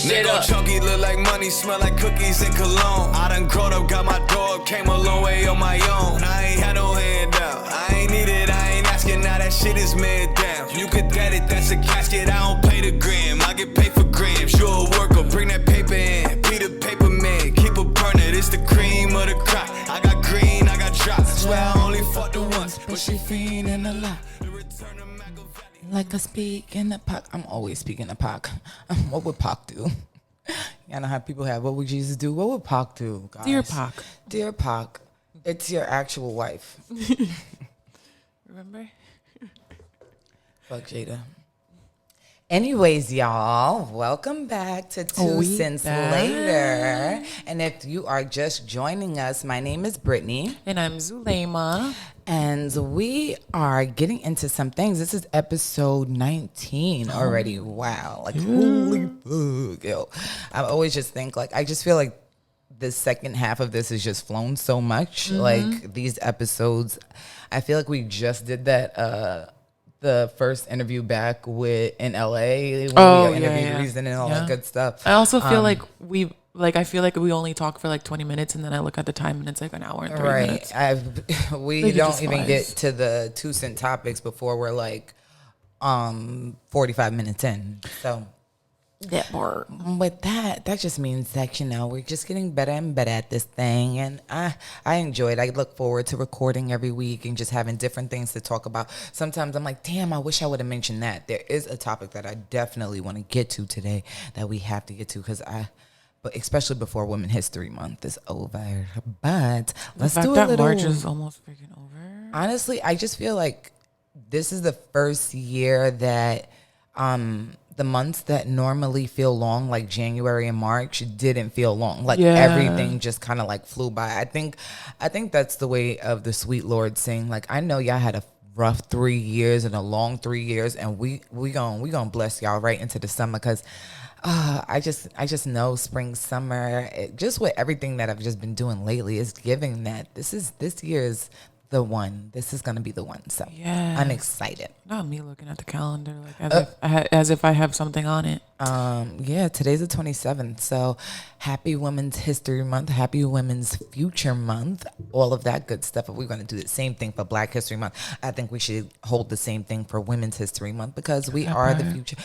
shit Nigga up. chunky, look like money, smell like cookies and cologne. I done grown up, got my dog, came a long way on my own. I ain't had no hand down, I ain't need it, I ain't asking, now that shit is man down. You could get it, that's a casket, I don't pay the gram, I get paid for grams. You a worker, bring that paper in, be the paper man, keep a burner, this the cream of the crop. I got green, I got drop, swear I only fucked her once, but she fiendin' a lot. Like I speak in the Pac. I'm always speaking the Pac. What would Pac do? You know how people have, what would Jesus do? What would Pac do, guys? Dear Pac. Dear Pac, it's your actual wife. Remember? Fuck Jada. Anyways, y'all, welcome back to Two Cents Later. And if you are just joining us, my name is Brittany. And I'm Zulema. And we are getting into some things. This is episode 19 already. Wow. Like, holy fuck. Yo, I always just think, like, I just feel like the second half of this has just flown so much. Like, these episodes, I feel like we just did that, the first interview back in LA when we interviewed Reason and all that good stuff. I also feel like I feel like we only talk for like 20 minutes and then I look at the time and it's like an hour and 30 minutes. We don't even get to the 2 cent topics before we're like 45 minutes in. So that part. With that just means that, you know, we're just getting better and better at this thing. And I enjoy it. I look forward to recording every week and just having different things to talk about. Sometimes I'm like, damn, I wish I would have mentioned that. There is a topic that I definitely want to get to today that we have to get to but especially before Women's History Month is over. But let's do a little. March is almost freaking over. Honestly, I just feel like this is the first year that the months that normally feel long, like January and March, didn't feel long. Like everything just kind of like flew by. I think that's the way of the sweet Lord saying, like, I know y'all had a rough 3 years and a long 3 years, and we gonna bless y'all right into the summer because I just know spring, summer, just with everything that I've just been doing lately is giving that this year is the one. This is gonna be the one. So I'm excited. Not me looking at the calendar like as if I have something on it. Today's the 27th. So happy Women's History Month, happy Women's Future Month, all of that good stuff. If we're gonna do the same thing for Black History Month, I think we should hold the same thing for Women's History Month because we are the future.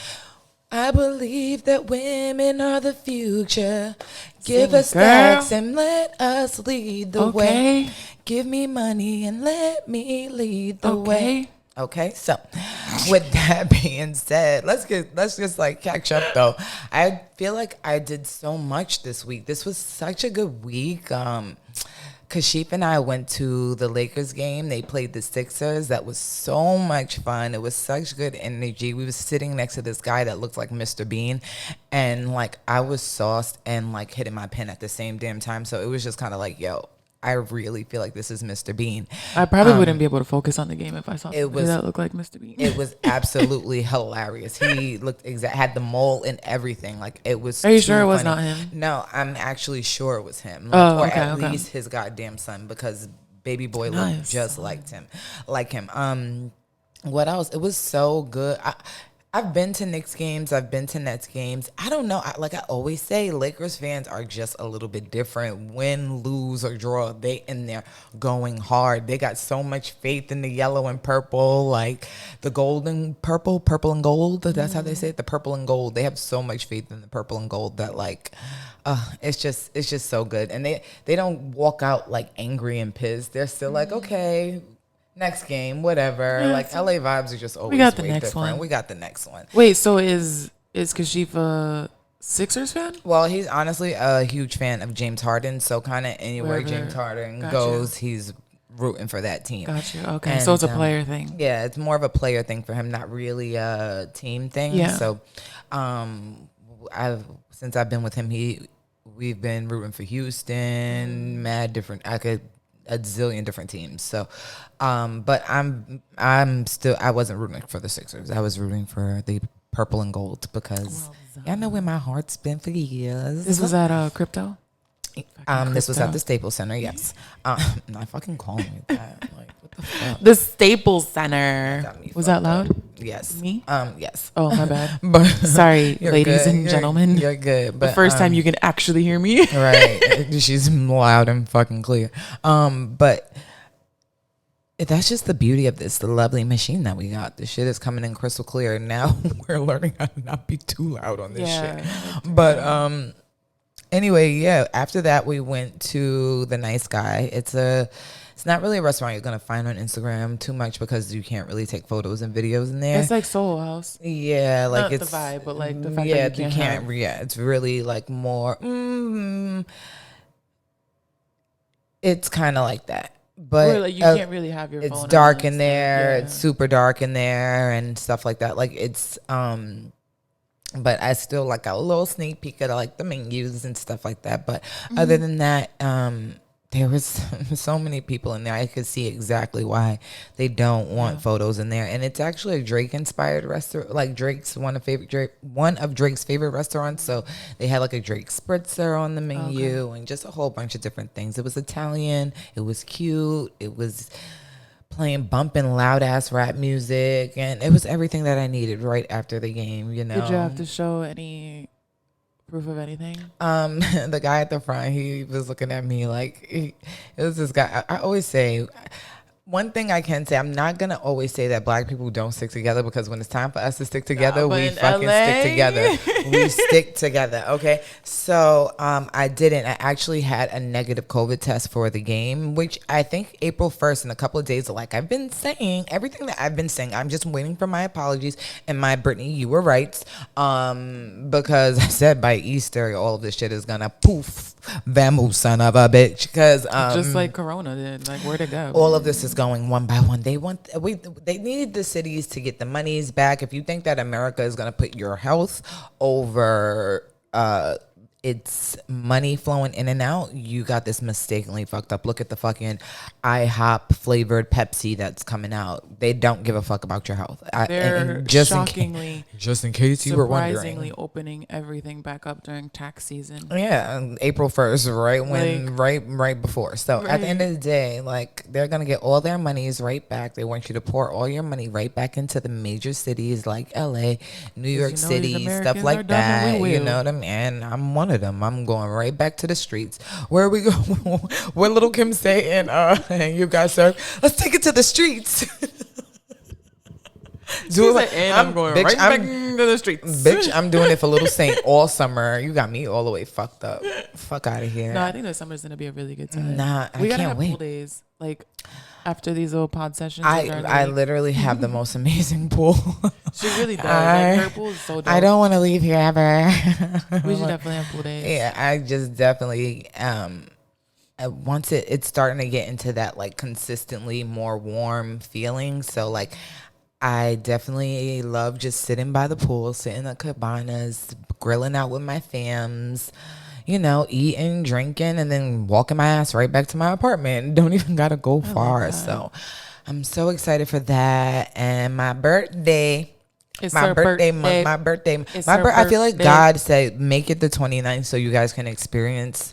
I believe that women are the future. Give us stacks and let us lead the way. Give me money and let me lead the way. Okay, so with that being said, let's just like catch up though. I feel like I did so much this week. This was such a good week. Kashif and I went to the Lakers game. They played the Sixers. That was so much fun. It was such good energy. We were sitting next to this guy that looked like Mr. Bean. And, like, I was sauced and, like, hitting my pen at the same damn time. So it was just kind of like, yo, I really feel like this is Mr. Bean. I probably wouldn't be able to focus on the game if I saw somebody that looked like Mr. Bean. It was absolutely hilarious. He looked had the mole and everything. Like, it was. Are you sure it was funny. not him? No, I'm actually sure it was him. Or at least his goddamn son, because baby boy looked just like him. What else? It was so good. I've been to Knicks games. I've been to Nets games. I don't know. Like I always say, Lakers fans are just a little bit different. Win, lose, or draw, they in there going hard. They got so much faith in the yellow and purple, like the gold and purple and gold. That's how they say it, the purple and gold. They have so much faith in the purple and gold that like, it's just so good. And they don't walk out like angry and pissed. They're still like, okay, next game, whatever. Yeah, like LA vibes are just always way different. We got the next one. Wait, so is Kashif a Sixers fan? Well, he's honestly a huge fan of James Harden, so kind of anywhere James Harden goes, he's rooting for that team. Gotcha. Okay, and so it's a player thing. Yeah, it's more of a player thing for him, not really a team thing. Yeah. So, since I've been with him, we've been rooting for Houston, a zillion different teams. So, but I wasn't rooting for the Sixers. I was rooting for the purple and gold because y'all know where my heart's been for years. This was at Crypto? This was at the Staples Center, yes. Not fucking calling me that. Like, what The Staples Center. Got me Was that fucked up. loud? Yes. Me? Yes. Oh, my bad. But Sorry, you're ladies good. and gentlemen. You're good. But The first time you can actually hear me. right. She's loud and fucking clear. But that's just the beauty of this, the lovely machine that we got. The shit is coming in crystal clear. Now we're learning how to not be too loud on this shit. But anyway, yeah. After that, we went to the Nice Guy. It's not really a restaurant you're gonna find on Instagram too much because you can't really take photos and videos in there. It's like Soul House. Yeah, like Not it's the vibe, but like the fact yeah, that you can't have. yeah, it's really like more. It's kind of like that, but Or like you can't really have your phone. it's dark in amongst there. it. It's super dark in there and stuff like that. Like it's but I still like a little sneak peek at like the menus and stuff like that. But other than that, there was so many people in there. I could see exactly why they don't want photos in there. And it's actually a Drake inspired restaurant. Like Drake's one of Drake's favorite restaurants. So they had like a Drake spritzer on the menu and just a whole bunch of different things. It was Italian. It was cute. It was playing bumping loud ass rap music, and it was everything that I needed right after the game. You know. Did you have to show any proof of anything? The guy at the front, he was looking at me like it was this guy. I always say one thing I can say, I'm not gonna always say that black people don't stick together, because when it's time for us to stick together, but we in fucking LA? stick together. We stick together. Okay. So I didn't. I actually had a negative COVID test for the game, which I think April 1st in a couple of days. Like I've been saying, everything that I've been saying, I'm just waiting for my apologies and my Brittany, you were right. Because I said by Easter all of this shit is gonna poof, vamoose, son of a bitch. Because Just like Corona did. Like where'd it go? all of this is going one by one. They need the cities to get the monies back. If you think that America is going to put your health over its money flowing in and out, you got this mistakenly fucked up. Look at the fucking IHOP flavored Pepsi that's coming out. They don't give a fuck about your health. They're shockingly, just in case you were wondering, surprisingly opening everything back up during tax season. yeah, April 1st, right when right before. So at the end of the day, like they're gonna get all their monies right back. They want you to pour all your money right back into the major cities like LA, New York City, stuff like that. You know what I mean? And I'm one of them. I'm going right back to the streets. Where we go? What Little Kim say? And you guys, sir, let's take it to the streets. I'm going right back to the streets. Bitch, I'm doing it for Little Saint all summer. You got me all the way fucked up. Fuck out of here. No, I think that summer's gonna be a really good time. Nah, we gotta can't have wait. pool days like after these little pod sessions. I literally have the most amazing pool. She really does. Like, her pool is so dope. I don't want to leave here ever. We should definitely have pool days. Yeah, I just definitely once it's starting to get into that like consistently more warm feeling. So like I definitely love just sitting by the pool, sitting at cabanas, grilling out with my fams, you know, eating, drinking, and then walking my ass right back to my apartment. Don't even gotta go far. So I'm so excited for that. And my birthday. It's My her birthday month. My birthday. It's My her birthday. I feel like birthday. God said, make it the 29th so you guys can experience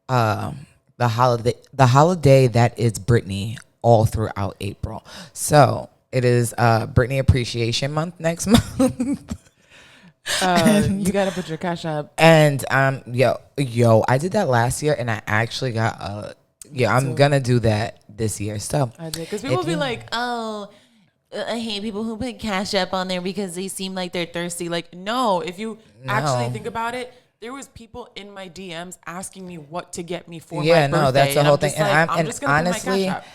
the holiday that is Britney all throughout April. So it is Britney Appreciation Month next month. You gotta put your cash up. And yo, I did that last year, and I actually got I'm gonna do that this year. So I did, because people be like, oh, I hate people who put cash up on there because they seem like they're thirsty. Like, no, if you actually think about it, there was people in my DMs asking me what to get me for my birthday. No, that's the whole thing. And I'm And just gonna put my cash app.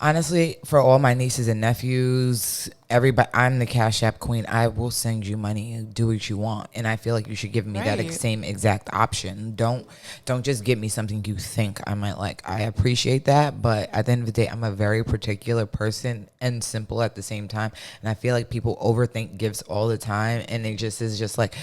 honestly, for all my nieces and nephews, everybody, I'm the Cash App queen. I will send you money. Do what you want, and I feel like you should give me that Right. same exact option. Don't just give me something you think I might like. I appreciate that, but at the end of the day, I'm a very particular person and simple at the same time. And I feel like people overthink gifts all the time, and it just is just like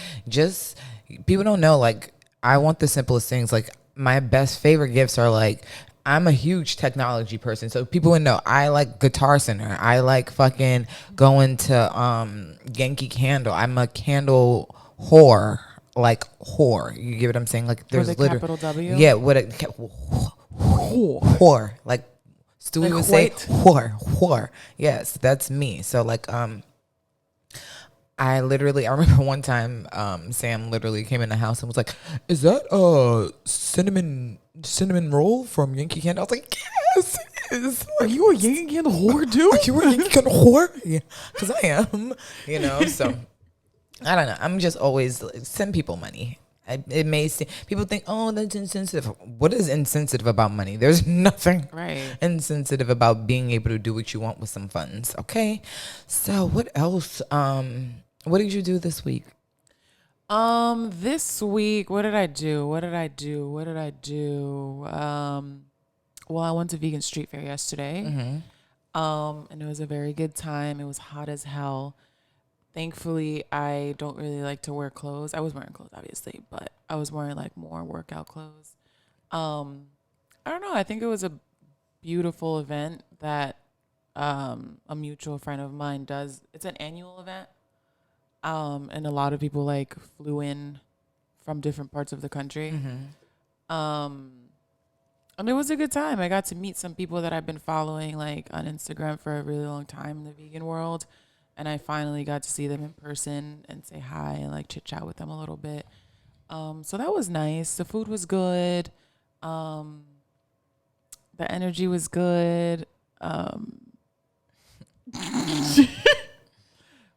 people don't know. Like I want the simplest things. Like my best favorite gifts are like, I'm a huge technology person, so people would know I like Guitar Center. I like fucking going to Yankee Candle. I'm a candle whore, like whore. You get what I'm saying? Like there's With a capital W? Yeah, what a whore, like Stewie Like would say, white. whore. Yes, that's me. So like, I remember one time, Sam literally came in the house and was like, "Is that cinnamon roll from Yankee Candle?" I was like, "Yes, it is." Are you a Yankee Candle whore, dude? Are you a Yankee Candle whore? Yeah, because I am. You know, so I don't know. I'm just always send people money. It may seem people think, "Oh, that's insensitive." What is insensitive about money? There's nothing Right. insensitive about being able to do what you want with some funds. Okay, so what else? What did you do this week? This week, what did I do? Well, I went to Vegan Street Fair yesterday. And it was a very good time. It was hot as hell. Thankfully, I don't really like to wear clothes. I was wearing clothes, obviously, but I was wearing like more workout clothes. I don't know. I think it was a beautiful event that a mutual friend of mine does. It's an annual event. And a lot of people like flew in from different parts of the country. And it was a good time. I got to meet some people that I've been following like on Instagram for a really long time in the vegan world. And I finally got to see them in person and say hi and like chit chat with them a little bit. So that was nice. The food was good. The energy was good.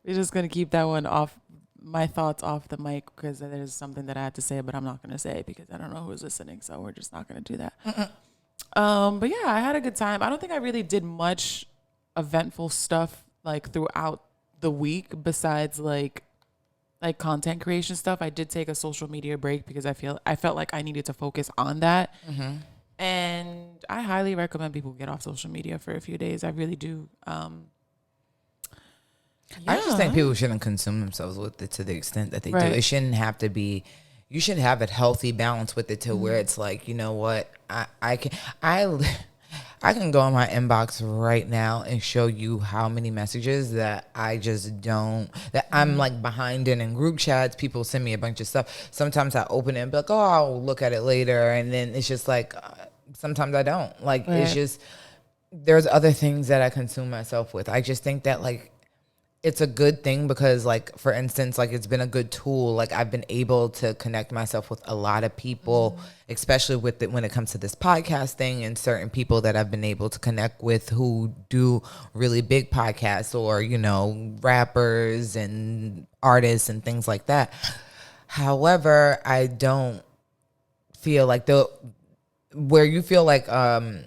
We're just going to keep that one off, my thoughts off the mic, because there's something that I had to say, but I'm not going to say because I don't know who's listening. So we're just not going to do that. But yeah, I had a good time. I don't think I really did much eventful stuff like throughout the week besides like content creation stuff. I did take a social media break because I felt like I needed to focus on that. And I highly recommend people get off social media for a few days. I really do. I just think people shouldn't consume themselves with it to the extent that they do. Right. It shouldn't have to be. You should have a healthy balance with it to where it's like, you know what, I can go in my inbox right now and show you how many messages that I just don't, that I'm like behind in group chats. People send me a bunch of stuff. Sometimes I open it and be like, oh, I'll look at it later. And then it's just like, sometimes I don't. Like, it's just, there's other things that I consume myself with. I just think that like, it's a good thing because like, for instance, like it's been a good tool. Like I've been able to connect myself with a lot of people, especially with it when it comes to this podcast thing, and certain people that I've been able to connect with who do really big podcasts, or, you know, rappers and artists and things like that. However, I don't feel like where you feel like, oh,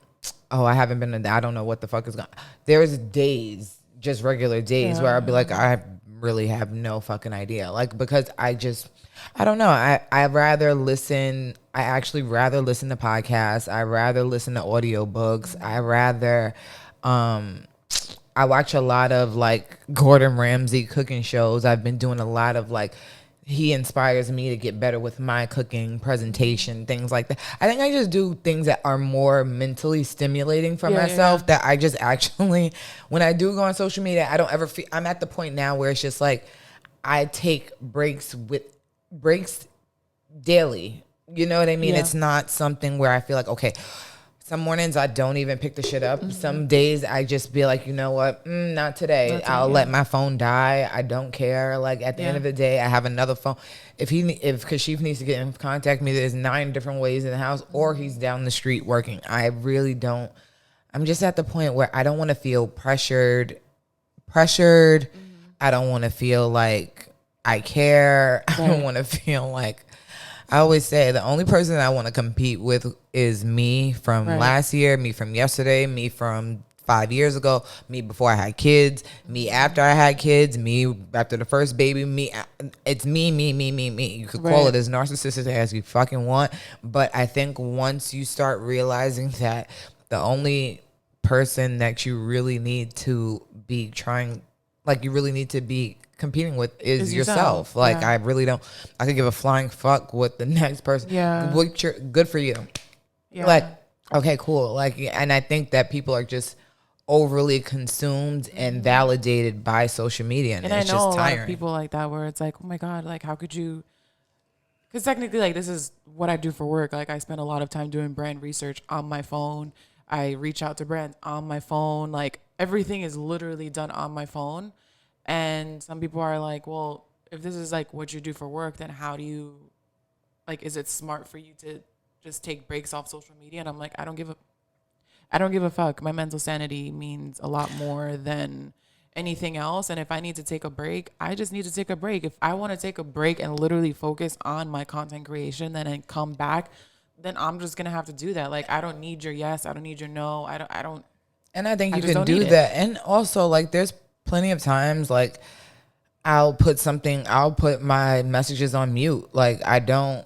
I haven't been I don't know what the fuck is going on. There's days, just regular days where I'll be like, I really have no fucking idea. Like, because I don't know. I actually rather listen to podcasts. I rather listen to audiobooks. I watch a lot of like Gordon Ramsay cooking shows. I've been doing a lot of like, he inspires me to get better with my cooking presentation, things like that. I think I just do things that are more mentally stimulating for myself that I just actually, when I do go on social media, I don't ever feel, I'm at the point now where it's just like, I take breaks daily. You know what I mean? Yeah. It's not something where I feel like, okay, some mornings I don't even pick the shit up. Some days I just be like, you know what? Not today. I'll let my phone die. I don't care. Like at the end of the day, I have another phone. If Kashif needs to get in contact with me, there's 9 different ways in the house, or he's down the street working. I really don't. I'm just at the point where I don't want to feel pressured. I don't want to feel like I care. I don't want to feel like, I always say the only person I want to compete with is me from last year, me from yesterday, me from 5 years ago, me before I had kids, me after I had kids, me after the first baby, me. It's me. You could call it as narcissistic as you fucking want. But I think once you start realizing that the only person that you really need to be competing with is yourself. Like I really don't. I could give a flying fuck what the next person. Yeah. Good for you. Yeah. Like, okay, cool. Like, and I think that people are just overly consumed and validated by social media, and it's I know just a lot tiring. of people like that where it's like, oh my God, like how could you? Because technically, like this is what I do for work. Like I spend a lot of time doing brand research on my phone. I reach out to brands on my phone. Like everything is literally done on my phone. And some people are like, well, if this is like what you do for work, then how do you, like, is it smart for you to just take breaks off social media? And I'm like, I don't give a fuck. My mental sanity means a lot more than anything else. And if I need to take a break, I just need to take a break. If I want to take a break and literally focus on my content creation, then I come back, then I'm just going to have to do that. Like, I don't need your yes. I don't need your no. I don't. And I think I you just can don't do need it. that. And also, like, there's plenty of times, like, I'll put my messages on mute. Like, I don't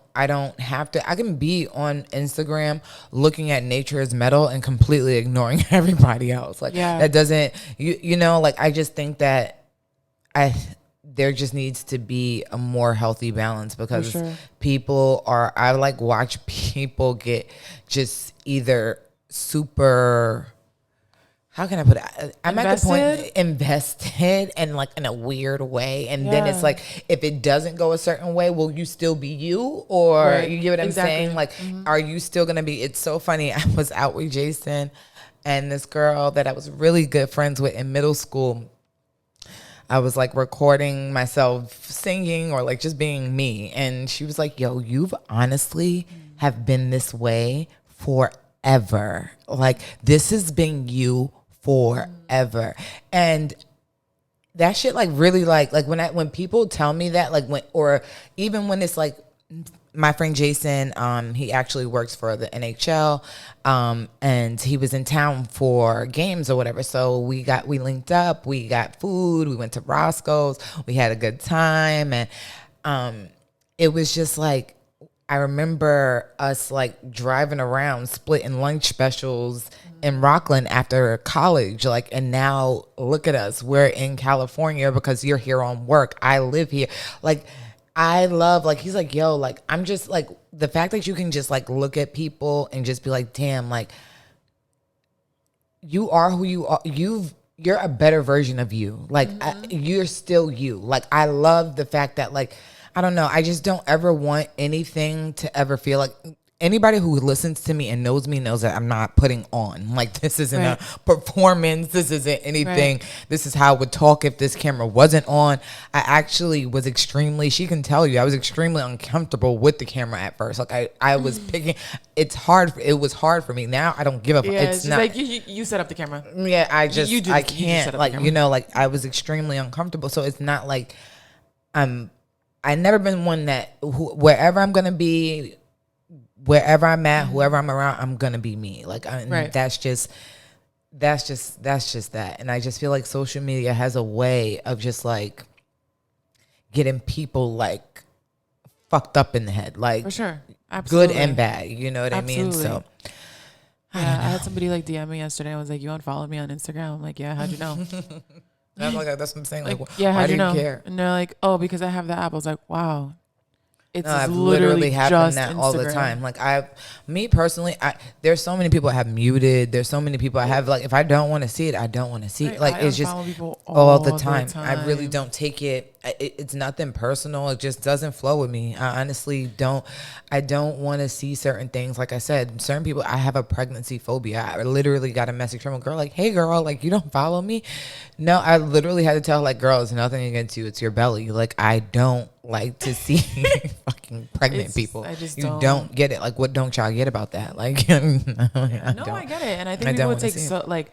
have to. I can be on Instagram looking at nature is metal and completely ignoring everybody else. Like, Yeah. that doesn't, you know, like, I just think that there just needs to be a more healthy balance, because sure. I like watch people get just either super, how can I put it? I'm at the point invested and like in a weird way. And then it's Yeah. like, if it doesn't go a certain way, will you still be you? Or Right. you get what I'm Exactly. saying? Like, are you still going to be, it's so funny. I was out with Jason and this girl that I was really good friends with in middle school. I was like recording myself singing or like just being me. And she was like, yo, you've honestly have been this way forever. Like, this has been you forever. And that shit like really like when people tell me that, like, or even when it's like, my friend Jason, he actually works for the NHL, and he was in town for games or whatever. So we linked up, we got food, we went to Roscoe's, we had a good time, and it was just like, I remember us like driving around, splitting lunch specials in Rockland after college. Like, and now look at us, we're in California because you're here on work. I live here. Like, I love, like, he's like, yo, like, I'm just like, the fact that you can just like look at people and just be like, damn, like, you are who you are. You're a better version of you. Like, you're still you. Like, I love the fact that, like, I don't know, I just don't ever want anything to ever feel like, anybody who listens to me and knows me knows that I'm not putting on. Like, this isn't Right. a performance. This isn't anything. Right. This is how I would talk if this camera wasn't on. I actually was she can tell you, I was extremely uncomfortable with the camera at first. Like, I was picking, it was hard for me. Now I don't give a fuck. Yeah, It's it's not. like you set up the camera. Yeah, I just, you do- I you just set can't, up the like, camera. you know, like, I was extremely uncomfortable. So it's not like I never been one that wherever I'm going to be, wherever I'm at, whoever I'm around, I'm going to be me. Like, Right. that's just that. And I just feel like social media has a way of just like getting people like fucked up in the head, like For sure. Absolutely. good and bad. You know what I mean? So Absolutely. Yeah, I had somebody like DM me yesterday. I was like, you unfollowed me on Instagram. I'm like, yeah, how'd you know? that's what I'm saying. Like, Yeah, why how'd do you know? care? And they're like, oh, because I have the app. I was like, wow. It's No, I've literally literally happened just that all the Instagram. time. Like, me personally, there's so many people I have muted. There's so many people I have, like, if I don't want to see it, I don't want to see it. Right, Like, I it's just unfollow people all the time. I really don't take it. It's nothing personal. It just doesn't flow with me. I honestly don't. I don't want to see certain things. Like I said, certain people, I have a pregnancy phobia. I literally got a message from a girl like, hey girl, like, you don't follow me? No, I literally had to tell her, like, girl, it's nothing against you. It's your belly. Like, I don't like to see fucking pregnant people. I just you don't get it. Like, what don't y'all get about that? Like, I get it. And I think I people don't would wanna take see it.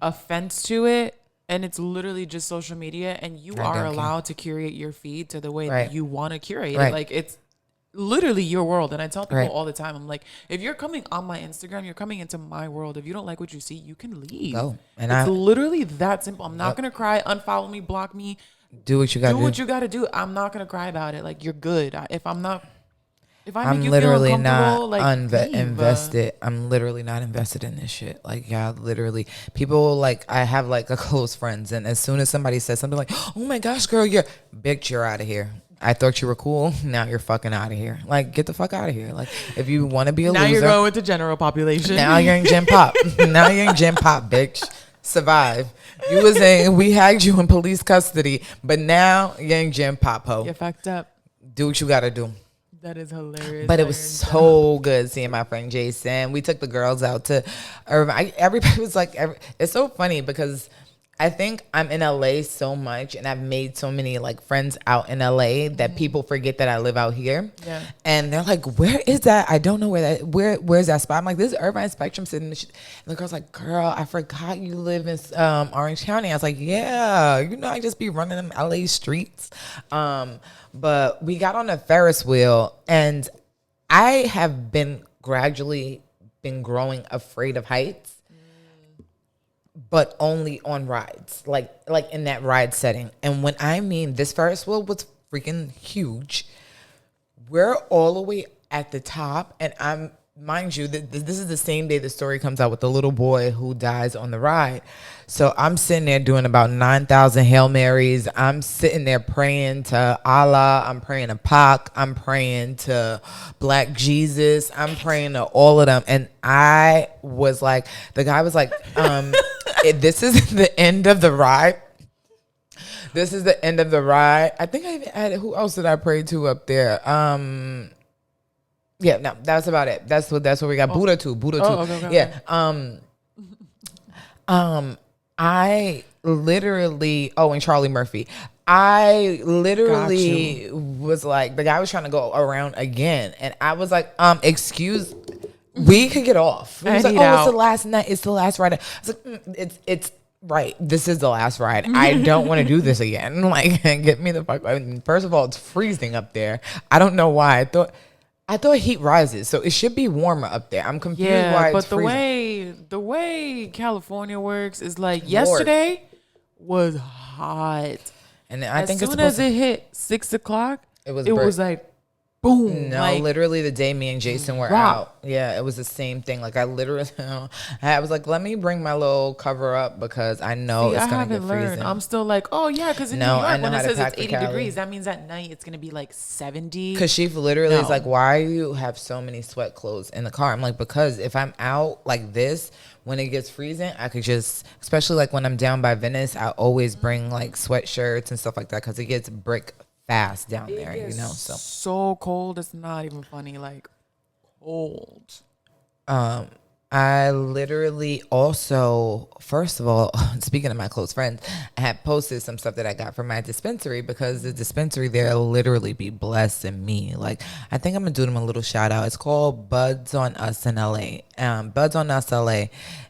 offense to it. And it's literally just social media, and you I are don't care. allowed to curate your feed to the way Right. that you want to curate Right. it. Like, it's literally your world. And I tell people Right. all the time, I'm like, if you're coming on my Instagram, you're coming into my world. If you don't like what you see, you can leave. Go. And it's I- literally that simple. I'm not Yep. gonna cry, unfollow me, block me, do what you got to do do. what you got to do. I'm not gonna cry about it. Like, you're good. If I make I'm you feel literally uncomfortable, not like leave. invested. I'm literally not invested in this shit. Like, yeah, literally. People, like, I have like a close friends, and as soon as somebody says something like, "Oh my gosh, girl, you're out of here." I thought you were cool. Now you're fucking out of here. Like, get the fuck out of here. Like, if you want to be a Now loser, you're going with the general population. now you're in Gen Pop. Now you're in Gen Pop, bitch. Survive. You was in. We had you in police custody, but now you're in Gen Pop, ho. You're fucked up. Do what you gotta do. That is hilarious. But it was so good seeing my friend Jason. We took the girls out to Irvine. Everybody was like, it's so funny because I think I'm in LA so much and I've made so many like friends out in LA that people forget that I live out here. Yeah. And they're like, where is that? I don't know where's that spot? I'm like, this is Irvine Spectrum City. And the girl's like, girl, I forgot you live in Orange County. I was like, yeah, I just be running them LA streets. But we got on a Ferris wheel and I have gradually been growing afraid of heights. But only on rides, like in that ride setting. And when I mean this Ferris wheel was freaking huge, we're all the way at the top. And mind you, this is the same day the story comes out with the little boy who dies on the ride. So I'm sitting there doing about 9,000 Hail Marys. I'm sitting there praying to Allah. I'm praying to Pac. I'm praying to Black Jesus. I'm praying to all of them. And I was like, the guy was like, this is the end of the ride. This is the end of the ride. I think I even added, who else did I pray to up there? Yeah, no, that's about it. That's what we got. Buddha too. Okay. Yeah. I literally, and Charlie Murphy. I literally was like, the guy was trying to go around again. And I was like, excuse, we could get off. He was like, it's the last night. It's the last ride. I was like, it's right. This is the last ride. I don't want to do this again. Like, get me the fuck. I mean, first of all, it's freezing up there. I don't know why. I thought heat rises, so it should be warmer up there. I'm confused why it's freezing. But the way California works is like yesterday was hot. And I think as soon as it hit 6 o'clock, it was like boom. No, like, literally the day me and Jason were out. Yeah, it was the same thing. Like I literally, I was like, let me bring my little cover up because I know it's going to get freezing. I'm still like, oh yeah, because in New York, when it says it's 80 degrees, that means at night it's going to be like 70. Because she literally is like, why do you have so many sweat clothes in the car? I'm like, because if I'm out like this, when it gets freezing, I could just, especially like when I'm down by Venice, I always bring like sweatshirts and stuff like that because it gets brick fast down there, so cold, it's not even funny. Like cold. I literally also, first of all, speaking of my close friends, I had posted some stuff that I got from my dispensary because the dispensary there literally be blessing me. Like, I think I'm gonna do them a little shout out. It's called Buds on Us in LA. Buds on Us LA,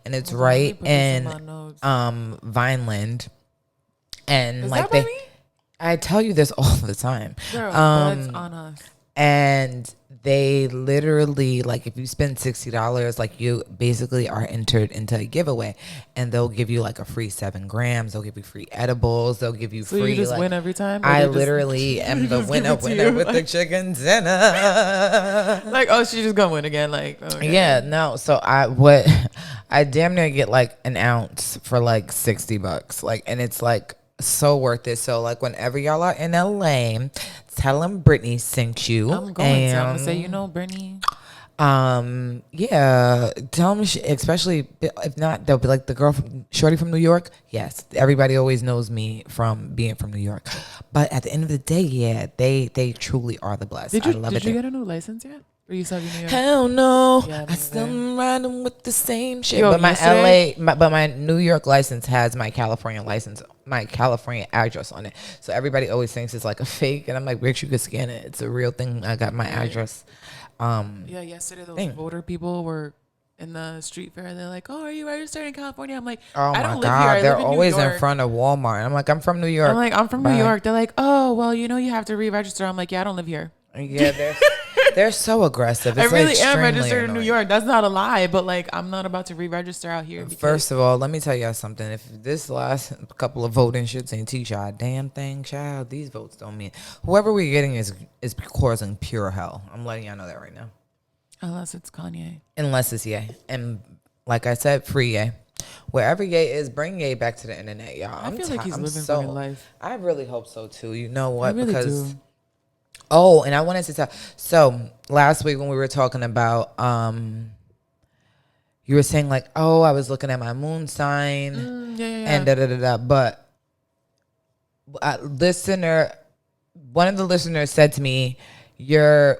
and it's right in Vineland. And is like that me? I tell you this all the time. Girl, Buds on Us. And they literally, like, if you spend $60, like, you basically are entered into a giveaway, and they'll give you like a free 7 grams. They'll give you free edibles. They'll give you free. You just win every time. I literally am the winner with the chicken dinner. Like, oh, she's just gonna win again. Like, okay. Yeah, no. So I damn near get like an ounce for like $60, like, and it's like so worth it. So like whenever y'all are in LA, tell them Brittany sent you. I'm going to. I'm gonna say, Brittany. Yeah, tell them, especially if not, they'll be like the girl shorty from New York. Yes, everybody always knows me from being from New York. But at the end of the day, yeah, they truly are the blessed. Did you get a new license yet? Or you still have your New York? Hell no. Yeah, I still am riding with the same shit. Yo, but my New York license has my California license, my California address on it. So everybody always thinks it's like a fake, and I'm like, bitch, you could scan it. It's a real thing. I got my address. Yeah, yesterday those voter people were in the street fair. They're like, "Oh, are you registered in California?" I'm like, "Oh I my don't god!" live here. They're always in front of Walmart. I'm like, "I'm from New York." I'm like, "I'm from New York." They're like, "Oh, well, you have to re-register." I'm like, "Yeah, I don't live here." Yeah, they're so aggressive. It's I really am extremely registered in New annoying. York. That's not a lie, but like, I'm not about to re-register out here. First of all, let me tell y'all something. If this last couple of voting shits ain't teach y'all a damn thing, child, these votes don't mean. Whoever we're getting is causing pure hell. I'm letting y'all know that right now. Unless it's Kanye. Unless it's Ye. And like I said, free Ye. Wherever Ye is, bring Ye back to the internet, y'all. I feel like he's living for his life. I really hope so too. You know what? I really do. Oh, and I wanted to tell. So last week when we were talking about, you were saying like, oh, I was looking at my moon sign, and da da da da. But one of the listeners said to me,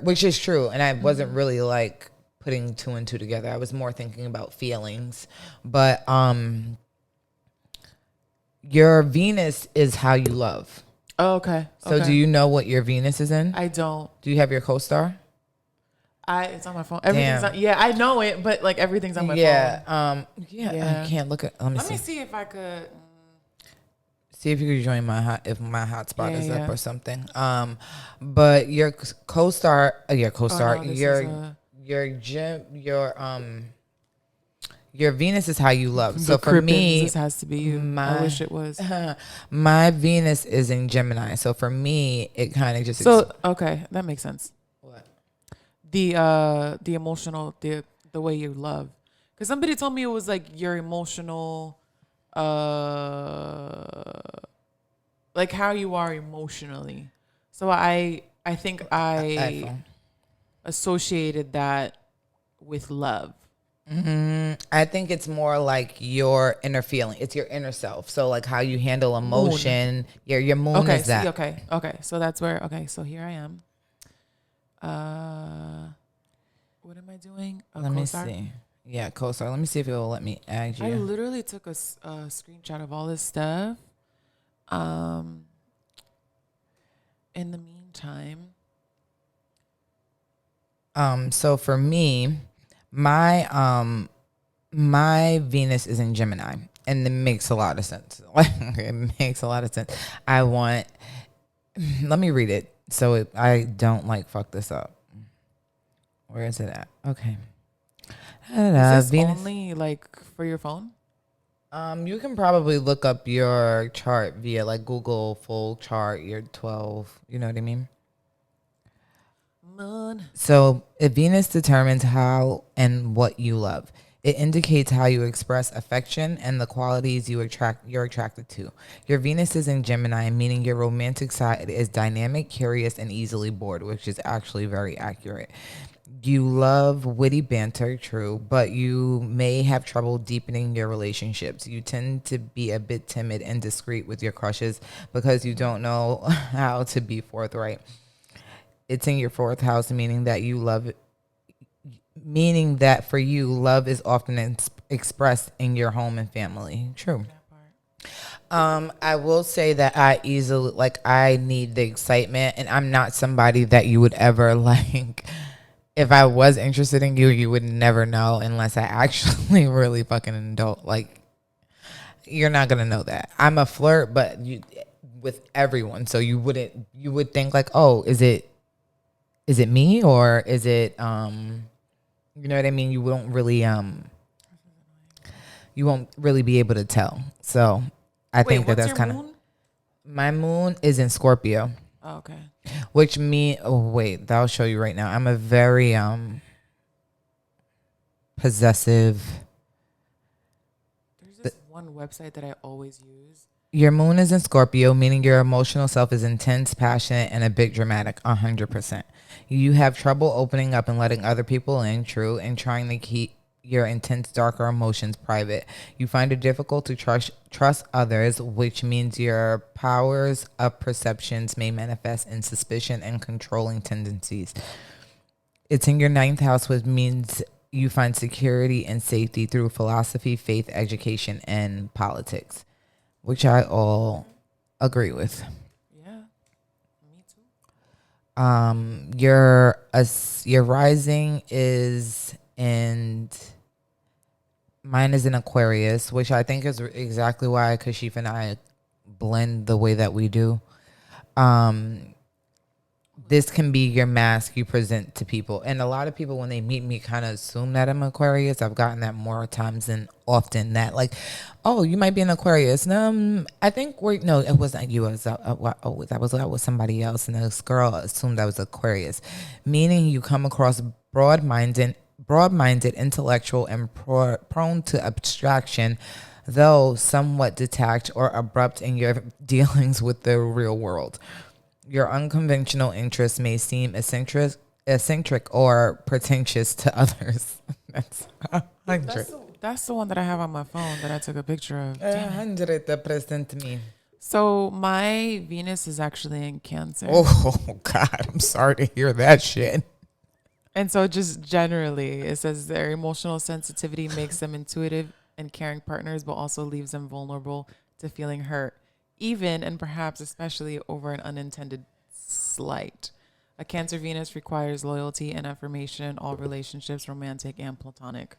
which is true. And I wasn't really like putting two and two together. I was more thinking about feelings. But your Venus is how you love. Oh, okay. So do you know what your Venus is in? I don't. Do you have your co-star? It's on my phone. Everything's on, yeah, I know it, but like everything's on my phone. I can't look at. Let me Let me see if I could. See if you could join my hotspot is up Yeah. or something. But your co-star, no, your Venus is how you love. So The for Crippins, me, this has to be you. I wish it was. my Venus is in Gemini. So for me, it kind of just So okay, that makes sense. what? The emotional, the way you love, because somebody told me it was like your emotional, like how you are emotionally. So I think I iPhone. associated that with love. I think it's more like your inner feeling. It's your inner self. So like how you handle emotion. Your moon Okay, is that. okay. So that's where. Okay, so here I am. What am I doing? Let me see. Yeah, co-star. Let me see if it will let me add you. I literally took a screenshot of all this stuff. In the meantime, So for me, my Venus is in Gemini, and it makes a lot of sense. It makes a lot of sense. Let me read it so I don't like fuck this up. Where is it at? Okay. is this Venus. only like for your phone? You can probably look up your chart via like Google full chart, your 12, you know what I mean? Moon. So Venus determines how and what you love. It indicates how you express affection and the qualities you're attracted to. Your Venus is in Gemini, meaning your romantic side is dynamic, curious, and easily bored, which is actually very accurate. You love witty banter, true, but you may have trouble deepening your relationships. You tend to be a bit timid and discreet with your crushes because you don't know how to be forthright. It's in your fourth house, meaning that for you, love is often expressed in your home and family. True. I will say that I need the excitement, and I'm not somebody that you would ever like. If I was interested in you, you would never know unless I actually really fucking adult. Like, you're not gonna know that. I'm a flirt, but with everyone, so you would think like, oh, is it me or is it you know what I mean? You won't really be able to tell. So I think what's that's your kind of moon? my moon is in Scorpio. Oh, okay. Which I'll show you right now. I'm a very possessive. There's this one website that I always use. Your moon is in Scorpio, meaning your emotional self is intense, passionate, and a bit dramatic, 100%. You have trouble opening up and letting other people in, true, and trying to keep your intense, darker emotions private. You find it difficult to trust others, which means your powers of perceptions may manifest in suspicion and controlling tendencies. It's in your ninth house, which means you find security and safety through philosophy, faith, education, and politics, which I all agree with. Yeah, me too. Your rising is mine is in Aquarius, which I think is exactly why Kashif and I blend the way that we do. This can be your mask you present to people. And a lot of people, when they meet me, kind of assume that I'm Aquarius. I've gotten that more times than often, that like, oh, you might be an Aquarius. No, I think no, it wasn't you. That was somebody else. And this girl assumed I was Aquarius, meaning you come across broad-minded, intellectual, and prone to abstraction, though somewhat detached or abrupt in your dealings with the real world. Your unconventional interests may seem eccentric or pretentious to others. That's 100. That's the one that I have on my phone that I took a picture of. 100% me. So my Venus is actually in Cancer. Oh God, I'm sorry to hear that shit. And so just generally, it says their emotional sensitivity makes them intuitive and caring partners, but also leaves them vulnerable to feeling hurt, even and perhaps especially over an unintended slight. A Cancer Venus requires loyalty and affirmation in all relationships, romantic and platonic.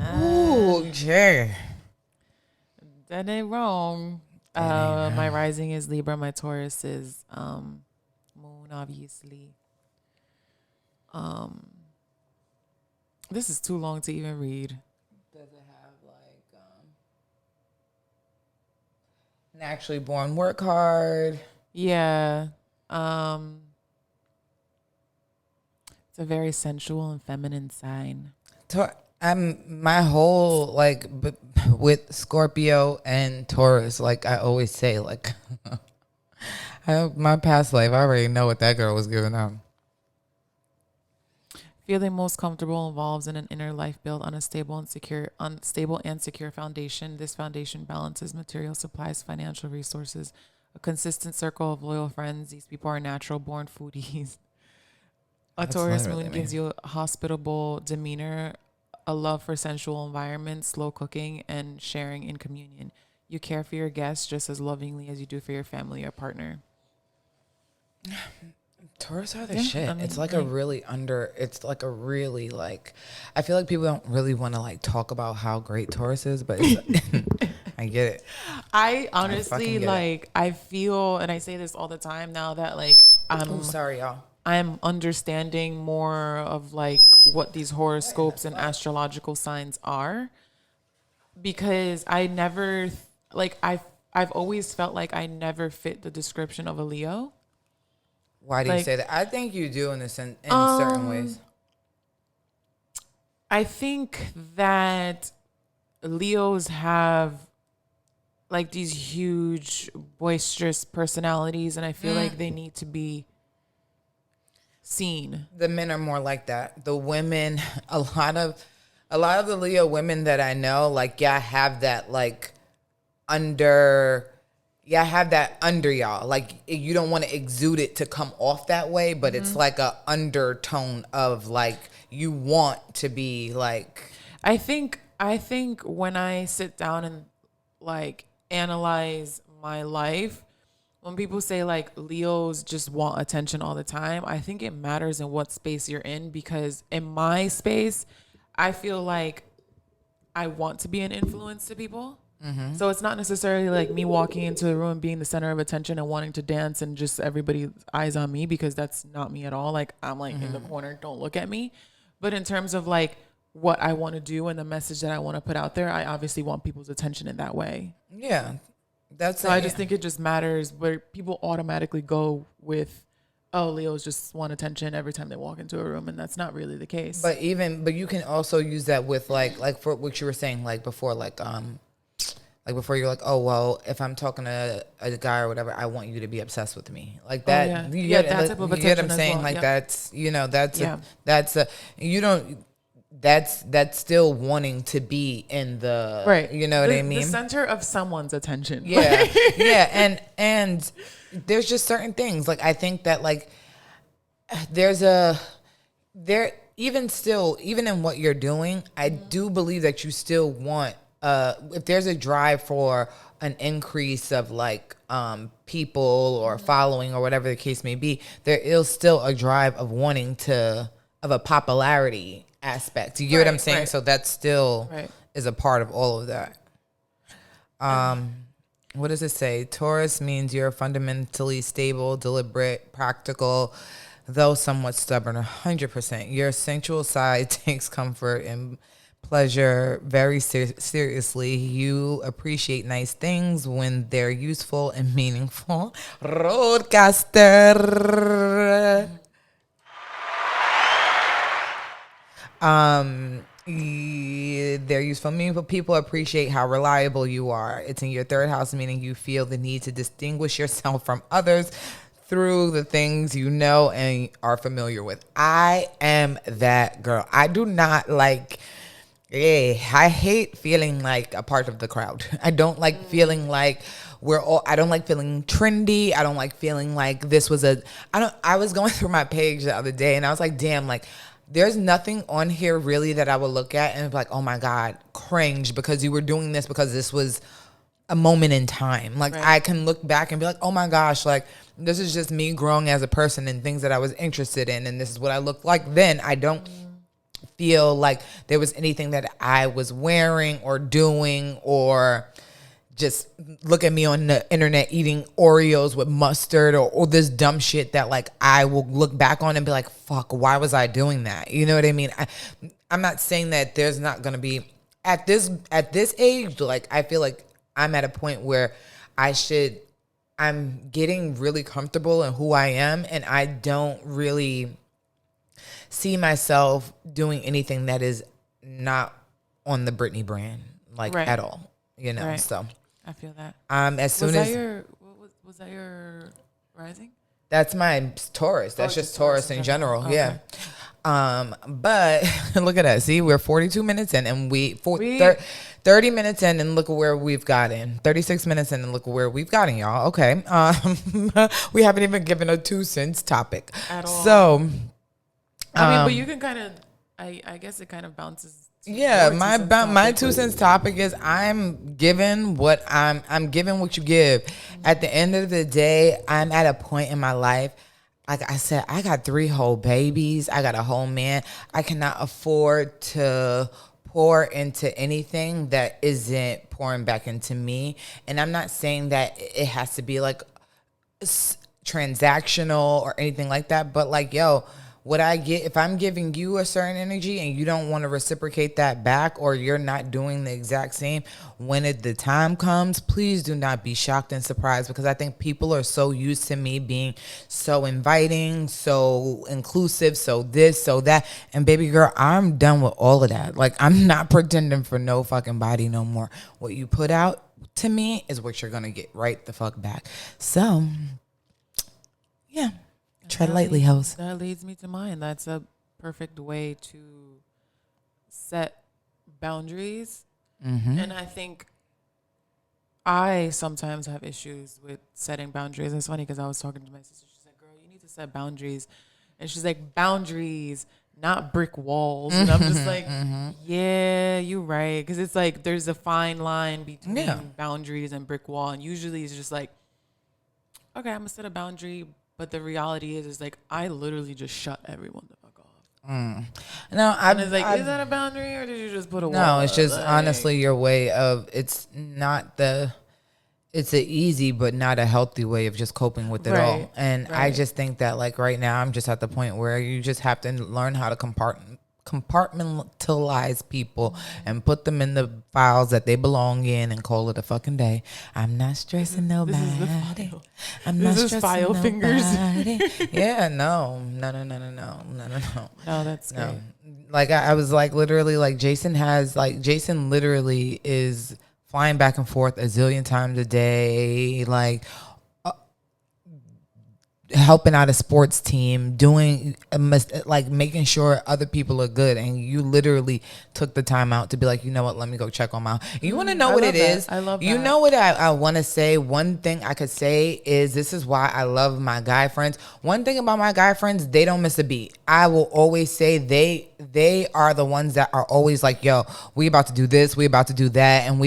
Ooh, yeah. That ain't wrong. My rising is Libra. My Taurus is Moon, obviously. This is too long to even read. Does it have like naturally born work hard? Yeah. It's a very sensual and feminine sign. I'm my whole like with Scorpio and Taurus. Like I always say, like my past life, I already know what that girl was giving up. Feeling most comfortable involves in an inner life built on a stable and secure foundation. This foundation balances material supplies, financial resources, a consistent circle of loyal friends. These people are natural born foodies. A Taurus moon gives you a hospitable demeanor, a love for sensual environments, slow cooking, and sharing in communion. You care for your guests just as lovingly as you do for your family or partner. Taurus are the shit. I mean, it's like a really like, I feel like people don't really want to like talk about how great Taurus is, but I get it. I honestly I feel, and I say this all the time now that like sorry, y'all. I'm understanding more of like what these horoscopes and astrological signs are, because I never I've always felt like I never fit the description of a Leo. Why do you say that? I think you do in certain ways. I think that Leos have like these huge, boisterous personalities, and I feel like they need to be seen. The men are more like that. The women, a lot of the Leo women that I know, like, have that like under y'all. Like, you don't want to exude it to come off that way, but it's like a undertone of like you want to be like. I think when I sit down and like analyze my life, when people say like Leos just want attention all the time, I think it matters in what space you're in, because in my space, I feel like I want to be an influence to people. So it's not necessarily like me walking into a room being the center of attention and wanting to dance and just everybody's eyes on me, because that's not me at all. Like, I'm like in the corner, don't look at me. But in terms of like what I want to do and the message that I want to put out there, I obviously want people's attention in that way. Yeah. I just think it just matters where people automatically go with, oh, Leos just want attention every time they walk into a room, and that's not really the case. But you can also use that with like for what you were saying, like before, like before you're like, oh, well, if I'm talking to a guy or whatever, I want you to be obsessed with me. Like that. Oh, yeah. You Yeah, get, that type of you get what I'm attention as saying? well. Like Yeah. that's, Yeah. that's still wanting to be in the, Right. You know what I mean? The center of someone's attention. Yeah. Yeah. And there's just certain things. Like, I think that like even in what you're doing, I do believe that you still want, if there's a drive for an increase of like people or following or whatever the case may be, there is still a drive of wanting of a popularity aspect. You get what I'm saying? Right. So that still Right. is a part of all of that. What does it say? Taurus means you're fundamentally stable, deliberate, practical, though somewhat stubborn. 100%. Your sensual side takes comfort in pleasure very seriously. You appreciate nice things when they're useful and meaningful. Roadcaster. They're useful, meaningful. People appreciate how reliable you are. It's in your third house, meaning you feel the need to distinguish yourself from others through the things you know and are familiar with. I am that girl. I do not like... I hate feeling like a part of the crowd. I don't like feeling like I don't like feeling trendy. I don't like feeling like this was I was going through my page the other day and I was like, damn, like there's nothing on here really that I would look at and be like, oh my God, cringe because you were doing this because this was a moment in time. Like I can look back and be like, oh my gosh, like this is just me growing as a person and things that I was interested in. And this is what I looked like then. I don't feel like there was anything that I was wearing or doing or just look at me on the internet eating Oreos with mustard or this dumb shit that like I will look back on and be like, fuck, why was I doing that? You know what I mean? I'm not saying that there's not going to be at this age, like I feel like I'm at a point where I'm getting really comfortable in who I am and I don't really see myself doing anything that is not on the Britney brand, like at all, you know. So I feel that. Was that your rising? That's my Taurus. That's just Taurus in general. Okay. Yeah. But look at that. See, we're 42 minutes in and 30 minutes in and look at where we've gotten. 36 minutes in and look at where we've gotten, y'all. Okay. We haven't even given a 2 cents topic. At all. So, I mean, but you can kind of, I guess it kind of bounces. Yeah, my 2 cents topic is I'm giving what you give. At the end of the day, I'm at a point in my life. Like I said, I got 3 whole babies. I got a whole man. I cannot afford to pour into anything that isn't pouring back into me. And I'm not saying that it has to be like transactional or anything like that, but like, yo, what I get, if I'm giving you a certain energy and you don't want to reciprocate that back or you're not doing the exact same, when the time comes, please do not be shocked and surprised because I think people are so used to me being so inviting, so inclusive, so this, so that. And baby girl, I'm done with all of that. Like, I'm not pretending for no fucking body no more. What you put out to me is what you're going to get right the fuck back. So, yeah. Tread lightly, hoes. That leads me to mine. That's a perfect way to set boundaries. Mm-hmm. And I think I sometimes have issues with setting boundaries. It's funny because I was talking to my sister. She's like, girl, you need to set boundaries. And she's like, boundaries, not brick walls. And I'm just like, yeah, you're right. Because it's like there's a fine line between boundaries and brick wall. And usually it's just like, okay, I'm going to set a boundary. But the reality is like I literally just shut everyone the fuck off. No, is that a boundary or did you just put a wall? No, it's just honestly your way of. It's an easy but not a healthy way of just coping with it all. And I just think that like right now I'm just at the point where you just have to learn how to compartmentalize people and put them in the files that they belong in and call it a fucking day. I'm not stressing nobody. I'm not stressing file nobody. Fingers. Yeah, no. No, that's great. Like I was like literally like Jason literally is flying back and forth a zillion times a day, like helping out a sports team, doing like making sure other people are good, and you literally took the time out to be like, you know what, let me go check on my. You want to know what it is? I love that. You know what I want to say? One thing I could say is this is why I love my guy friends. One thing about my guy friends, they don't miss a beat. I will always say they are the ones that are always like, yo, we about to do this, we about to do that, and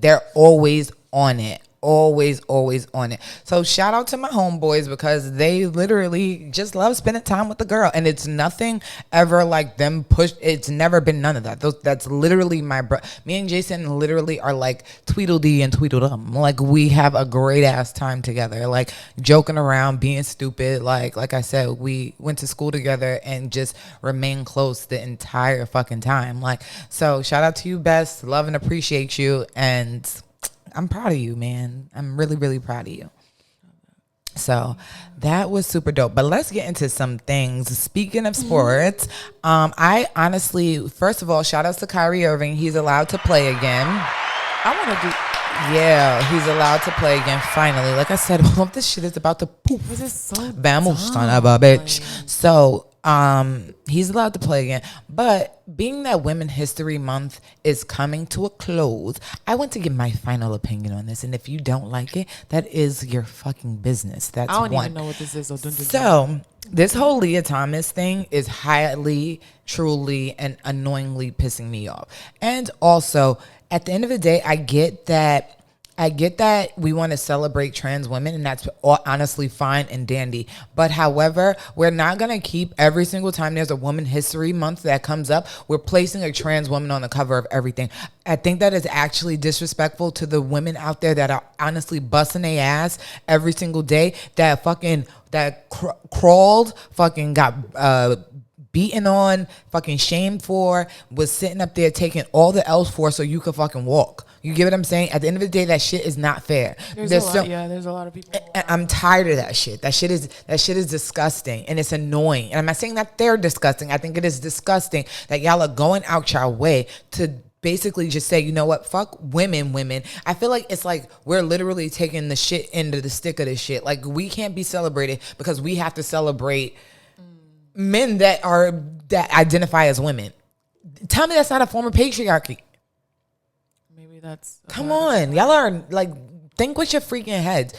they're always on it. Always on it. So shout out to my homeboys because they literally just love spending time with the girl, and it's nothing ever like them push. It's never been none of that. That's literally me and Jason literally are like Tweedledee and Tweedledum. Like we have a great ass time together, like joking around, being stupid. Like I said, we went to school together and just remained close the entire fucking time. Like, so shout out to you, Best. Love and appreciate you, and I'm proud of you, man. I'm really, really proud of you. So that was super dope. But let's get into some things. Speaking of sports, I honestly, first of all, shout outs to Kyrie Irving. He's allowed to play again. Yeah, he's allowed to play again, finally. Like I said, all of this shit is about to poof. This is so Vamos, son of a bitch. So He's allowed to play again. But being that Women's History Month is coming to a close, I want to give my final opinion on this. And if you don't like it, that is your fucking business. That's I don't one. even know what this is. So this whole Leah Thomas thing is highly, truly, and annoyingly pissing me off. And also, at the end of the day, I get that we want to celebrate trans women, and that's honestly fine and dandy. But however, we're not going to keep every single time there's a Women's History Month that comes up, we're placing a trans woman on the cover of everything. I think that is actually disrespectful to the women out there that are honestly busting their ass every single day, that crawled, fucking got beaten on, fucking shamed for, was sitting up there taking all the L's for so you could fucking walk. You get what I'm saying? At the end of the day, that shit is not fair. There's a lot of people. I'm tired of that shit. That shit is disgusting, and it's annoying. And I'm not saying that they're disgusting. I think it is disgusting that y'all are going out your way to basically just say, you know what, fuck women. I feel like it's like we're literally taking the shit into the stick of this shit. Like, we can't be celebrated because we have to celebrate men that identify as women. Tell me that's not a form of patriarchy. Maybe that's... Come on. Y'all are like, think with your freaking heads.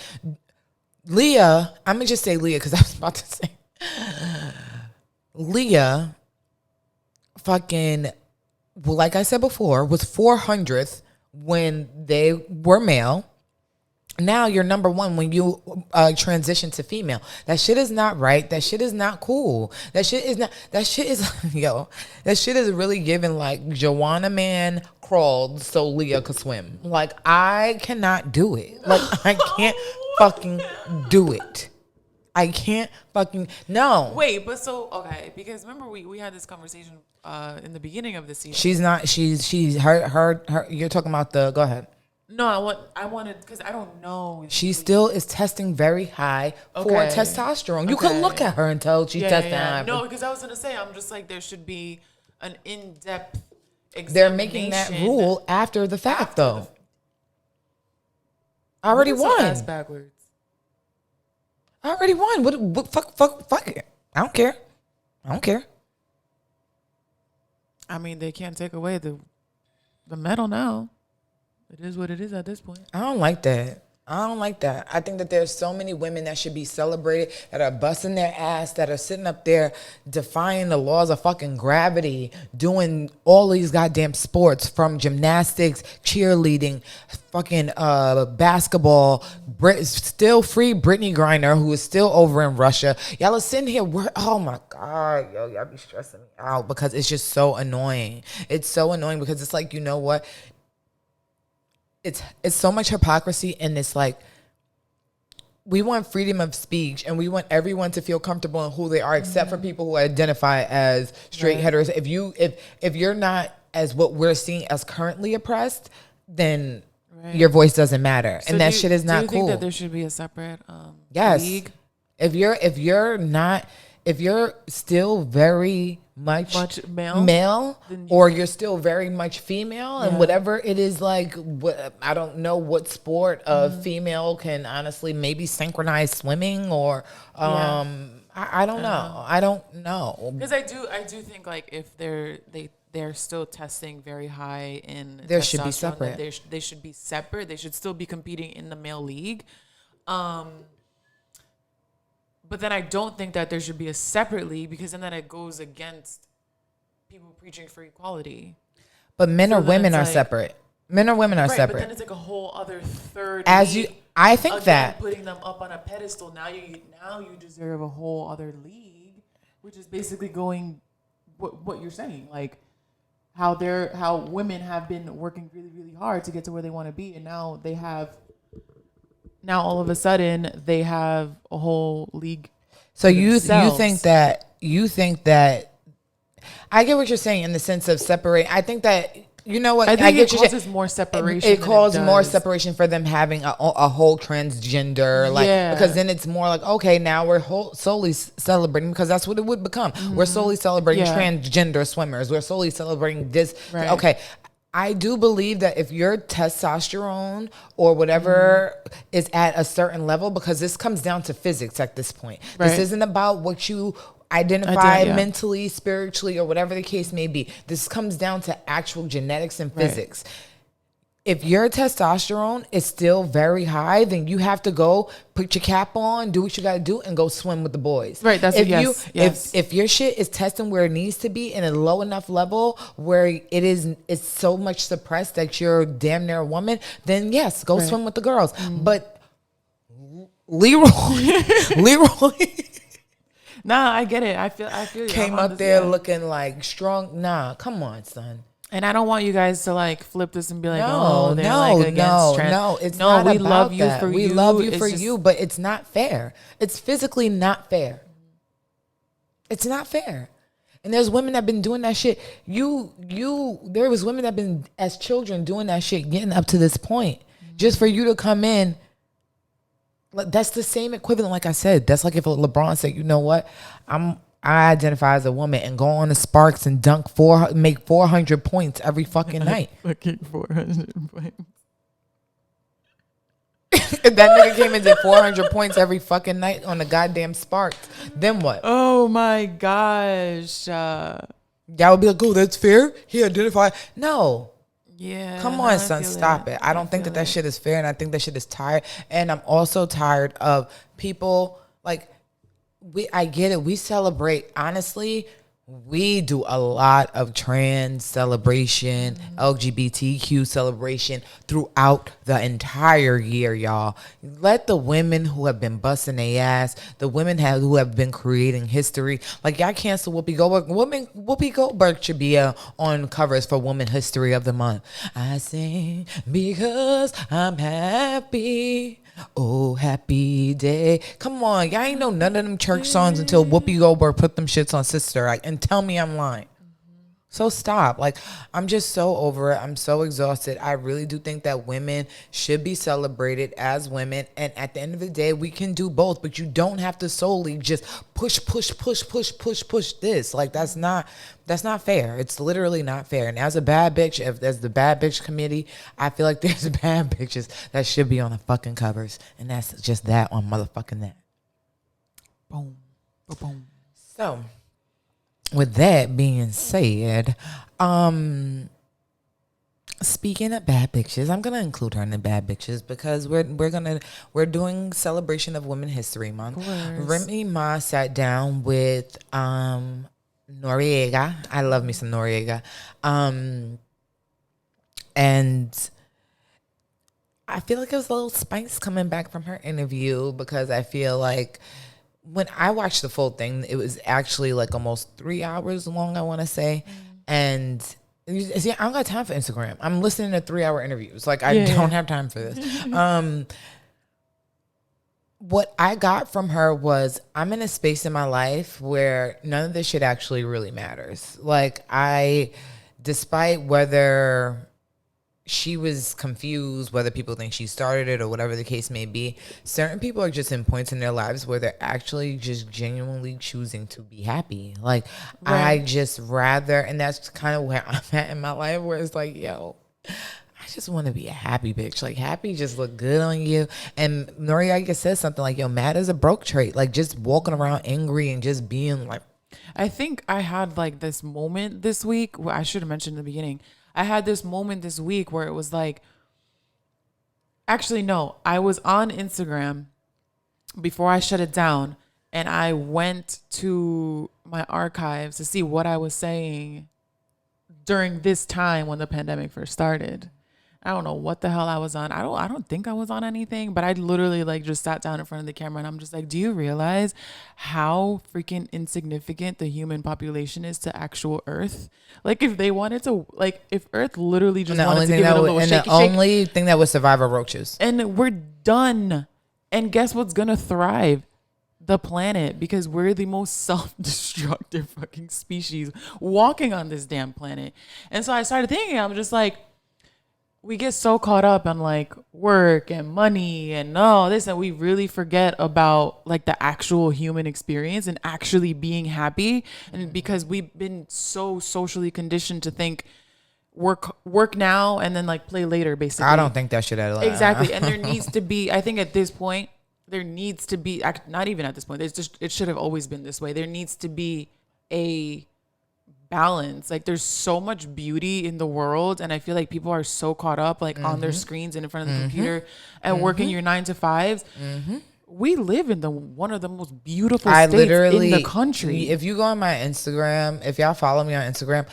Leah, I'm going to just say Leah because I was about to say. Leah fucking, well, like I said before, was 400th when they were male. Now you're number one when you transition to female. That shit is not right. That shit is not cool. That shit is really giving like Joanna Man crawled so Leah could swim. Like, I cannot do it. Like, I can't fucking do it. I can't fucking, no. Wait, but so, okay, because remember we had this conversation in the beginning of the season. She's not, she's her, you're talking about go ahead. No, I wanted, because I don't know. She still is testing very high for testosterone. You can look at her and tell she's testing high. No, because I was going to say, I'm just like, there should be an in-depth examination. They're making that rule after the fact, though. I already won. That's backwards. I already won. What fuck it. I don't care. I mean, they can't take away the medal now. It is what it is at this point. I don't like that. I think that there's so many women that should be celebrated, that are busting their ass, that are sitting up there defying the laws of fucking gravity, doing all these goddamn sports, from gymnastics, cheerleading, fucking basketball. Still free Brittany Griner, who is still over in Russia. Y'all are sitting here, oh my God, y'all be stressing me out because it's just so annoying. It's so annoying because it's like, you know what? It's so much hypocrisy, and it's like, we want freedom of speech and we want everyone to feel comfortable in who they are, except for people who identify as straight heteros. If you're not as what we're seeing as currently oppressed, then your voice doesn't matter. So and that shit is not cool. Do you think that there should be a separate league? If you're still very much male or you're still very much female, and whatever it is, like, I don't know what sport of female can honestly, maybe synchronized swimming or I don't know. Because I do think, like, if they're still testing very high in there should be separate. They should be separate. They should still be competing in the male league. But then I don't think that there should be a separate league, because then it goes against people preaching for equality. But men or women are separate. Men or women are separate. But then it's like a whole other third league. I think that putting them up on a pedestal. Now you deserve a whole other league, which is basically going what you're saying, like how women have been working really, really hard to get to where they want to be, and now all of a sudden they have a whole league. So you think that I get what you're saying in the sense of separate. I think that, you know what, I think it causes more separation. It causes more separation for them having a whole transgender, because then it's more like, okay, now we're solely celebrating, because that's what it would become. Mm-hmm. We're solely celebrating transgender swimmers. We're solely celebrating this. Right. Okay. I do believe that if your testosterone or whatever is at a certain level, because this comes down to physics at this point. Right. This isn't about what you identify yeah. mentally, spiritually, or whatever the case may be. This comes down to actual genetics and physics. If your testosterone is still very high, then you have to go put your cap on, do what you got to do, and go swim with the boys. Right. That's if yes. if your shit is testing where it needs to be in a low enough level where it's so much suppressed that you're damn near a woman, then yes, go swim with the girls. But Leroy. Nah, I get it. I feel you. Came I'm on up this, there yeah. looking like strong. Nah, come on, son. And I don't want you guys to like flip this and be like, No, oh, they're like against trans. no. It's no, not we about love you that. for we you. love you It's for just- you, but it's not fair. It's physically not fair. It's not fair. And there's women that been doing that shit. There was women that been as children doing that shit, getting up to this point, just for you to come in. That's the same equivalent. Like I said, that's like if LeBron said, you know what, I identify as a woman and go on the Sparks and make 400 points every fucking night. Fucking 400 points. If that nigga came and did 400 points every fucking night on the goddamn Sparks, then what? Oh my gosh. Y'all would be like, oh, that's fair? He identified. No. Yeah. Come no, on, I son, feel stop it. I don't think that shit is fair, and I think that shit is tired. And I'm also tired of people, like, I get it. We celebrate, honestly, we do a lot of trans celebration, LGBTQ celebration throughout the entire year, y'all. Let the women who have been busting their ass, the women who have been creating history, like y'all cancel Whoopi Goldberg. Whoopi Goldberg should be on covers for Women History of the Month. I sing because I'm happy. Oh, happy day. Come on. Y'all ain't know none of them church songs until Whoopi Goldberg put them shits on Sister Act, and tell me I'm lying. So stop. Like, I'm just so over it. I'm so exhausted. I really do think that women should be celebrated as women. And at the end of the day, we can do both. But you don't have to solely just push this. Like, that's not fair. It's literally not fair. And as a bad bitch, if there's the bad bitch committee, I feel like there's bad bitches that should be on the fucking covers. And that's just that on motherfucking that. Boom. Boom. So, with that being said, speaking of bad bitches, I'm gonna include her in the bad bitches because we're doing celebration of Women History Month. Remy Ma sat down with Noriega. I love me some Noriega. And I feel like it was a little spice coming back from her interview because I feel like when I watched the full thing, it was actually like almost 3 hours long, I want to say. And see, I don't got time for Instagram. I'm listening to 3-hour interviews. Like, I don't have time for this. What I got from her was, I'm in a space in my life where none of this shit actually really matters. Like, despite whether she was confused, whether people think she started it or whatever the case may be, certain people are just in points in their lives where they're actually just genuinely choosing to be happy. Like, right. I just rather, and that's kind of where I'm at in my life, where it's like, yo, I just want to be a happy bitch. Like, happy just look good on you. And Noriega says something like, yo, mad is a broke trait. Like, just walking around angry and just being like. I think I had like this moment this week where I should have mentioned in the beginning. I had this moment this week where it was like, actually, no, I was on Instagram before I shut it down, and I went to my archives to see what I was saying during this time when the pandemic first started. I don't know what the hell I was on. I don't think I was on anything, but I literally like just sat down in front of the camera and I'm just like, do you realize how freaking insignificant the human population is to actual Earth? Like, if they wanted to, like, if Earth literally just wanted to give it a little shaky shake. And the only thing that would survive are roaches. And we're done. And guess what's gonna thrive? The planet, because we're the most self-destructive fucking species walking on this damn planet. And so I started thinking, I'm just like, we get so caught up on like work and money and all this, and we really forget about like the actual human experience and actually being happy. And because we've been so socially conditioned to think work now and then like play later, basically. I don't think that should at all. Exactly. And there needs to be, I think at this point, there needs to be, not even at this point, it should have always been this way. There needs to be a balance. Like there's so much beauty in the world, and I feel like people are so caught up like on their screens and in front of the computer and working your 9 to 5s. We live in one of the most beautiful states in the country. If you go on my Instagram, if y'all follow me on Instagram,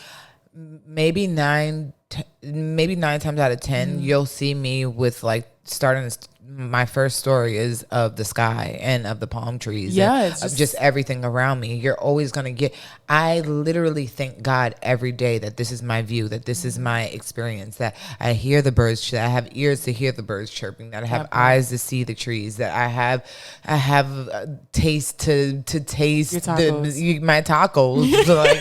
maybe nine times out of 10, you'll see me with like starting my first story is of the sky and of the palm trees. Yeah, and it's just everything around me. You're always going to get, I literally thank God every day that this is my view, that this is my experience, that I hear the birds, that I have ears to hear the birds chirping, that I have eyes to see the trees, that I have taste to taste my tacos. So like,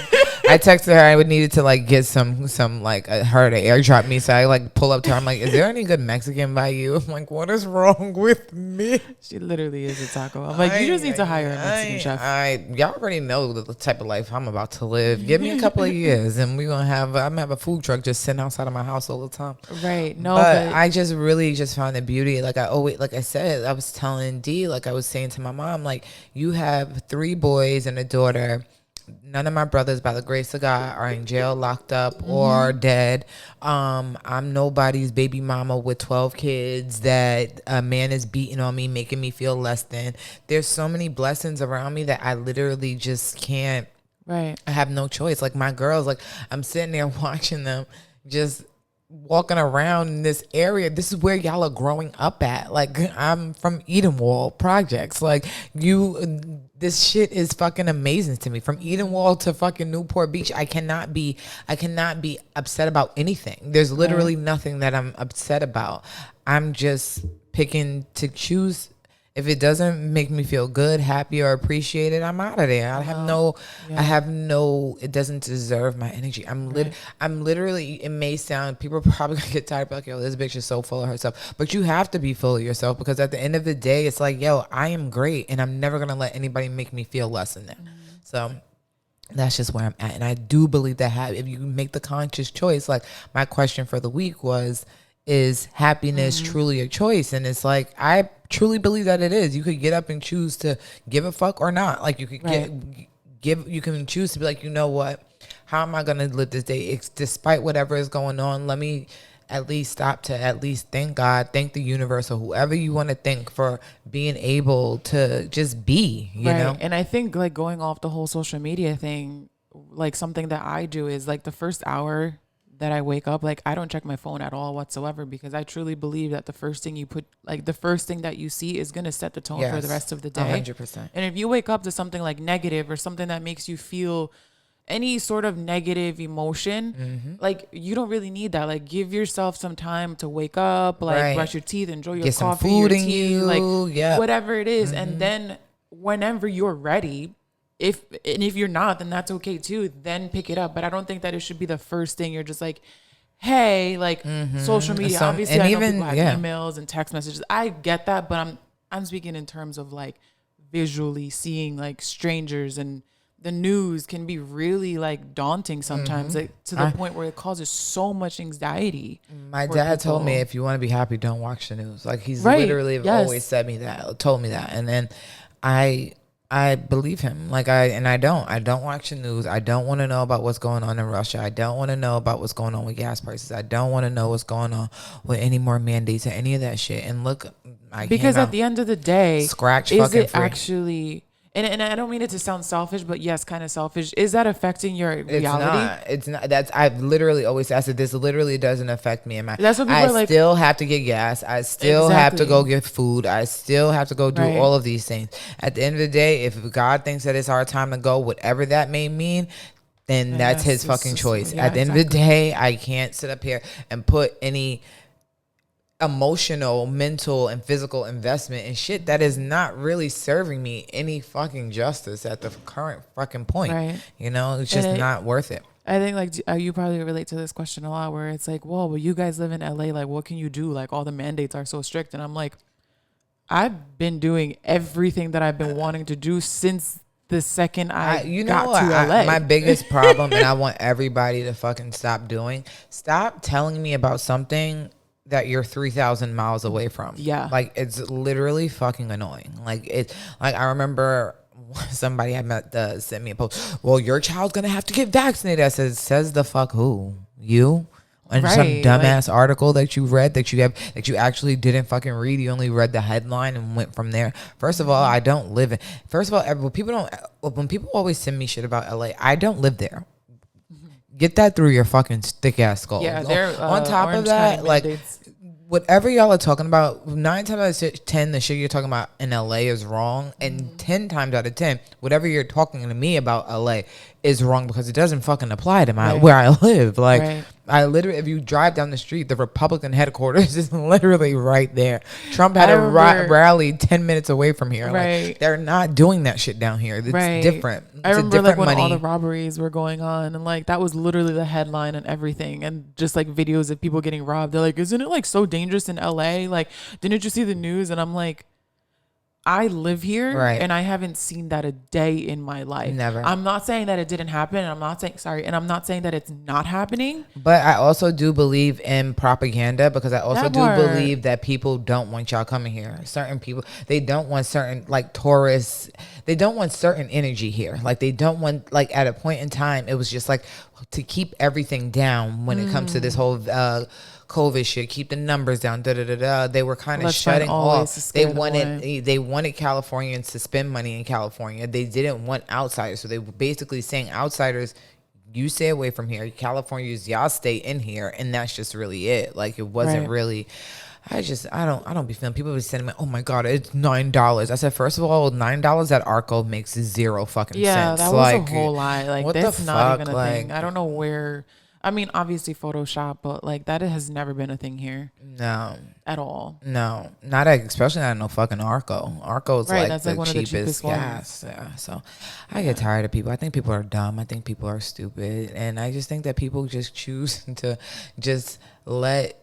I texted her I would needed to like get some like her to airdrop me, so I like pull up to her. I'm like, is there any good Mexican by you? I'm like, what is wrong with me? She literally is a taco. I'm like, you just need to hire a Mexican chef. Y'all already know the type of life I'm about to live. Give me a couple of years and I'm gonna have a food truck just sitting outside of my house all the time. Right. No, but I just really just found the beauty. Like I said, I was telling D, like I was saying to my mom, like, you have 3 boys and a daughter. None of my brothers, by the grace of God, are in jail, locked up, or dead. I'm nobody's baby mama with 12 kids that a man is beating on me, making me feel less than. There's so many blessings around me that I literally just can't. Right. I have no choice. Like my girls, like I'm sitting there watching them just walking around in this area. This is where y'all are growing up at. Like I'm from Edenwald Projects. Like this shit is fucking amazing to me. From Edenwald to fucking Newport Beach, I cannot be upset about anything. There's literally nothing that I'm upset about. I'm just picking to choose. If it doesn't make me feel good, happy, or appreciated, I'm out of there. I have no, it doesn't deserve my energy. I'm literally, it may sound, people are probably gonna get tired, like, yo, this bitch is so full of herself. But you have to be full of yourself, because at the end of the day, it's like, yo, I am great, and I'm never gonna let anybody make me feel less than that. So that's just where I'm at. And I do believe that if you make the conscious choice, like my question for the week was, is happiness truly a choice? And it's like, I truly believe that it is. You could get up and choose to give a fuck or not. Like you could you can choose to be like, you know what, how am I going to live this day? Despite whatever is going on, let me at least stop to at least thank God, thank the universe, or whoever you want to thank for being able to just be, you know? And I think like going off the whole social media thing, like something that I do is like the first hour that I wake up, like I don't check my phone at all whatsoever, because I truly believe that the first thing that you see is going to set the tone for the rest of the day. 100%. And if you wake up to something like negative or something that makes you feel any sort of negative emotion, like you don't really need that. Like give yourself some time to wake up, like brush your teeth, enjoy your coffee, your tea, like whatever it is. And then whenever you're ready, if you're not, then that's okay too. Then pick it up. But I don't think that it should be the first thing. You're just like, hey, like social media. Obviously, I know people have emails and text messages. I get that, but I'm speaking in terms of like visually seeing like strangers, and the news can be really like daunting sometimes, like, to the point where it causes so much anxiety. My dad told me, if you want to be happy, don't watch the news. Like he's literally always told me that, and then I believe him. Like I don't watch the news. I don't want to know about what's going on in Russia. I don't want to know about what's going on with gas prices. I don't want to know what's going on with any more mandates or any of that shit. And look, because at the end of the day, is it actually, and I don't mean it to sound selfish, but yes, kind of selfish. Is that affecting your reality? It's not. I've literally always said this literally doesn't affect me. That's what people are like. I still have to get gas. I still have to go get food. I still have to go do all of these things. At the end of the day, if God thinks that it's our time to go, whatever that may mean, then that's his fucking choice. At the end of the day, I can't sit up here and put any emotional, mental, and physical investment in shit that is not really serving me any fucking justice at the current fucking point. Right. You know, it's just not worth it. I think like you probably relate to this question a lot, where it's like, whoa, but you guys live in LA, like what can you do? Like all the mandates are so strict. And I'm like, I've been doing everything that I've been wanting to do since the second I got to LA. My biggest problem, and I want everybody to fucking stop telling me about something that you're 3,000 miles away from. Yeah. Like, it's literally fucking annoying. Like, I remember somebody I met sent me a post. Well, your child's going to have to get vaccinated. I said, says the fuck who? You? And some Right, dumbass article that you read that you actually didn't fucking read. You only read the headline and went from there. First of all, I don't live in. First of all, when people always send me shit about LA, I don't live there. Get that through your fucking thick ass skull. Yeah, they're on top of Orange that, County like mandates. whatever y'all are talking about, 9 times out of 10, the shit you're talking about in LA is wrong, and 10 times out of 10, whatever you're talking to me about LA is wrong because it doesn't fucking apply to where I live. Like, Right. I literally, if you drive down the street, the Republican headquarters is literally right there. Trump had a rally 10 minutes away from here. Right. Like, they're not doing that shit down here. It's different. It's I a remember like different when all money. the robberies were going on, and like that was literally the headline and everything, and just like videos of people getting robbed. They're like, "Isn't it like so dangerous in LA? Like, didn't you see the news?" And I'm like, I live here, Right. and I haven't seen that a day in my life. Never. I'm not saying that it didn't happen, and I'm not saying that it's not happening. But I also do believe in propaganda because I also That do part. believe that people don't want y'all coming here. Certain people, they don't want certain, like, tourists. They don't want certain energy here. Like, they don't want, like, at a point in time, it was just like to keep everything down when it comes to this whole COVID shit, keep the numbers down, They were kind of Let's find shutting all ways off. to They scare them wanted Californians to spend money in California. They didn't want outsiders. So they were basically saying, outsiders, you stay away from here. Californians, y'all stay in here. And that's just really it. Like, it wasn't Right. really. I don't be feeling. People be sending me, oh my God, it's $9. I said, first of all, $9 at Arco makes zero fucking Yeah, sense. that was Like, a whole lie. Like, what the that's not even fuck? a thing. Like, I don't know where. I mean, obviously Photoshop, but like that has never been a thing here no. at all. No, especially not no fucking Arco. Arco's Right, like that's the like one of the cheapest cheapest ones. gas. Yeah, so I get tired of people. I think people are dumb. I think people are stupid, and I just think that people just choose to just let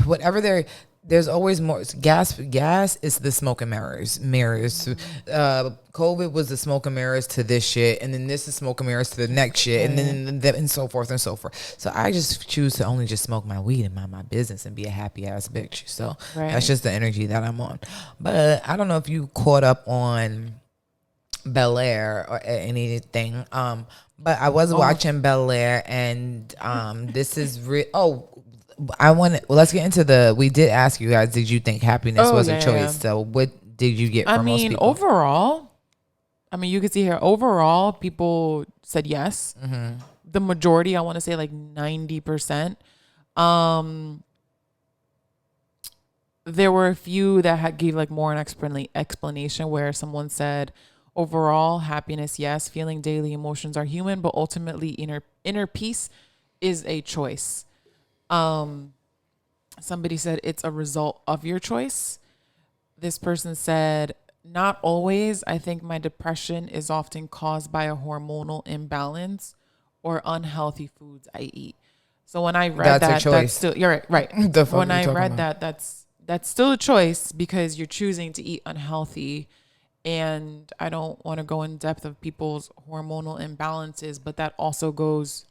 whatever they're. There's always more gas. Gas is the smoke and mirrors. COVID was the smoke and mirrors to this shit, and then this is smoke and mirrors to the next shit, and then and so forth and so forth. So I just choose to only just smoke my weed and mind my business and be a happy ass bitch. So that's just the energy that I'm on. But I don't know if you caught up on Bel Air or anything. But I was watching Bel Air, and this is let's get into we did ask you guys, did you think happiness was a choice? Yeah. So what did you get from most people? Overall, you could see here, overall, people said yes. Mm-hmm. The majority, I want to say like 90%. There were a few that gave like more an explanation where someone said, overall, happiness, yes. Feeling daily emotions are human, but ultimately inner peace is a choice. Somebody said it's a result of your choice. This person said, not always. I think my depression is often caused by a hormonal imbalance or unhealthy foods I eat. So when I read That's a choice. you're right. The fuck When you I talking read about? that's still a choice because you're choosing to eat unhealthy. And I don't want to go in depth of people's hormonal imbalances, but that also goes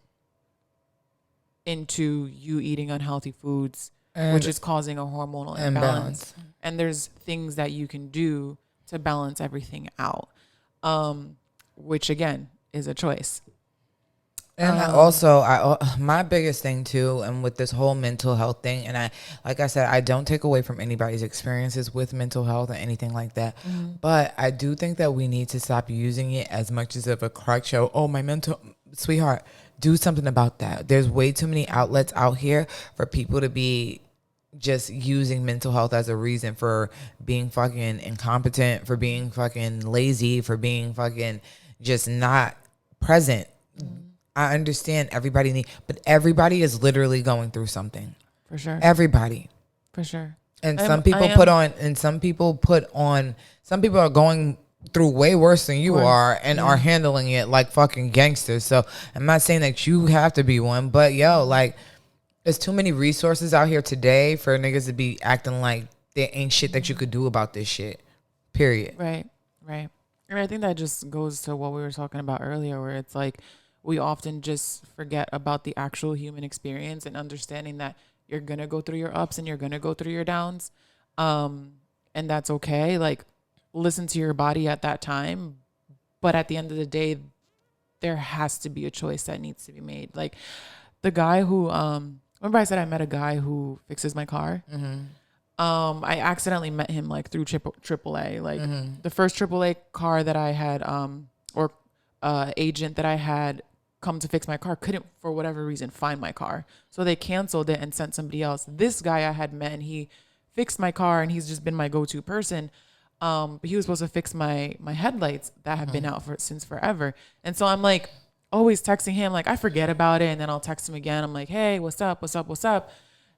into you eating unhealthy foods, which is causing a hormonal imbalance. And there's things that you can do to balance everything out, which again is a choice. And my biggest thing too, and with this whole mental health thing, and like I said, I don't take away from anybody's experiences with mental health or anything like that. But I do think that we need to stop using it as much as of a crutch. Oh, my mental, sweetheart, do something about that. There's way too many outlets out here for people to be just using mental health as a reason for being fucking incompetent, for being fucking lazy, for being fucking just not present. I understand but everybody is literally going through something. For sure. Everybody. For sure. And some people are going through way worse than you are and are handling it like fucking gangsters. So I'm not saying that you have to be one, but like, there's too many resources out here today for niggas to be acting like there ain't shit that you could do about this shit. Period. Right. And I think that just goes to what we were talking about earlier, where it's like we often just forget about the actual human experience and understanding that You're going to go through your ups and you're going to go through your downs. And that's okay. Like, listen to your body at that time. But at the end of the day, there has to be a choice that needs to be made. Like, the guy who, remember I said I met a guy who fixes my car? I accidentally met him like through AAA. Like the first AAA car that I had, or agent that I had come to fix my car couldn't, for whatever reason, find my car. So they canceled it and sent somebody else. This guy I had met, and he fixed my car, and he's just been my go-to person. But he was supposed to fix my headlights that have been out since forever. And so I'm like always texting him, like I forget about it, and then I'll text him again. I'm like, hey, what's up? What's up? What's up?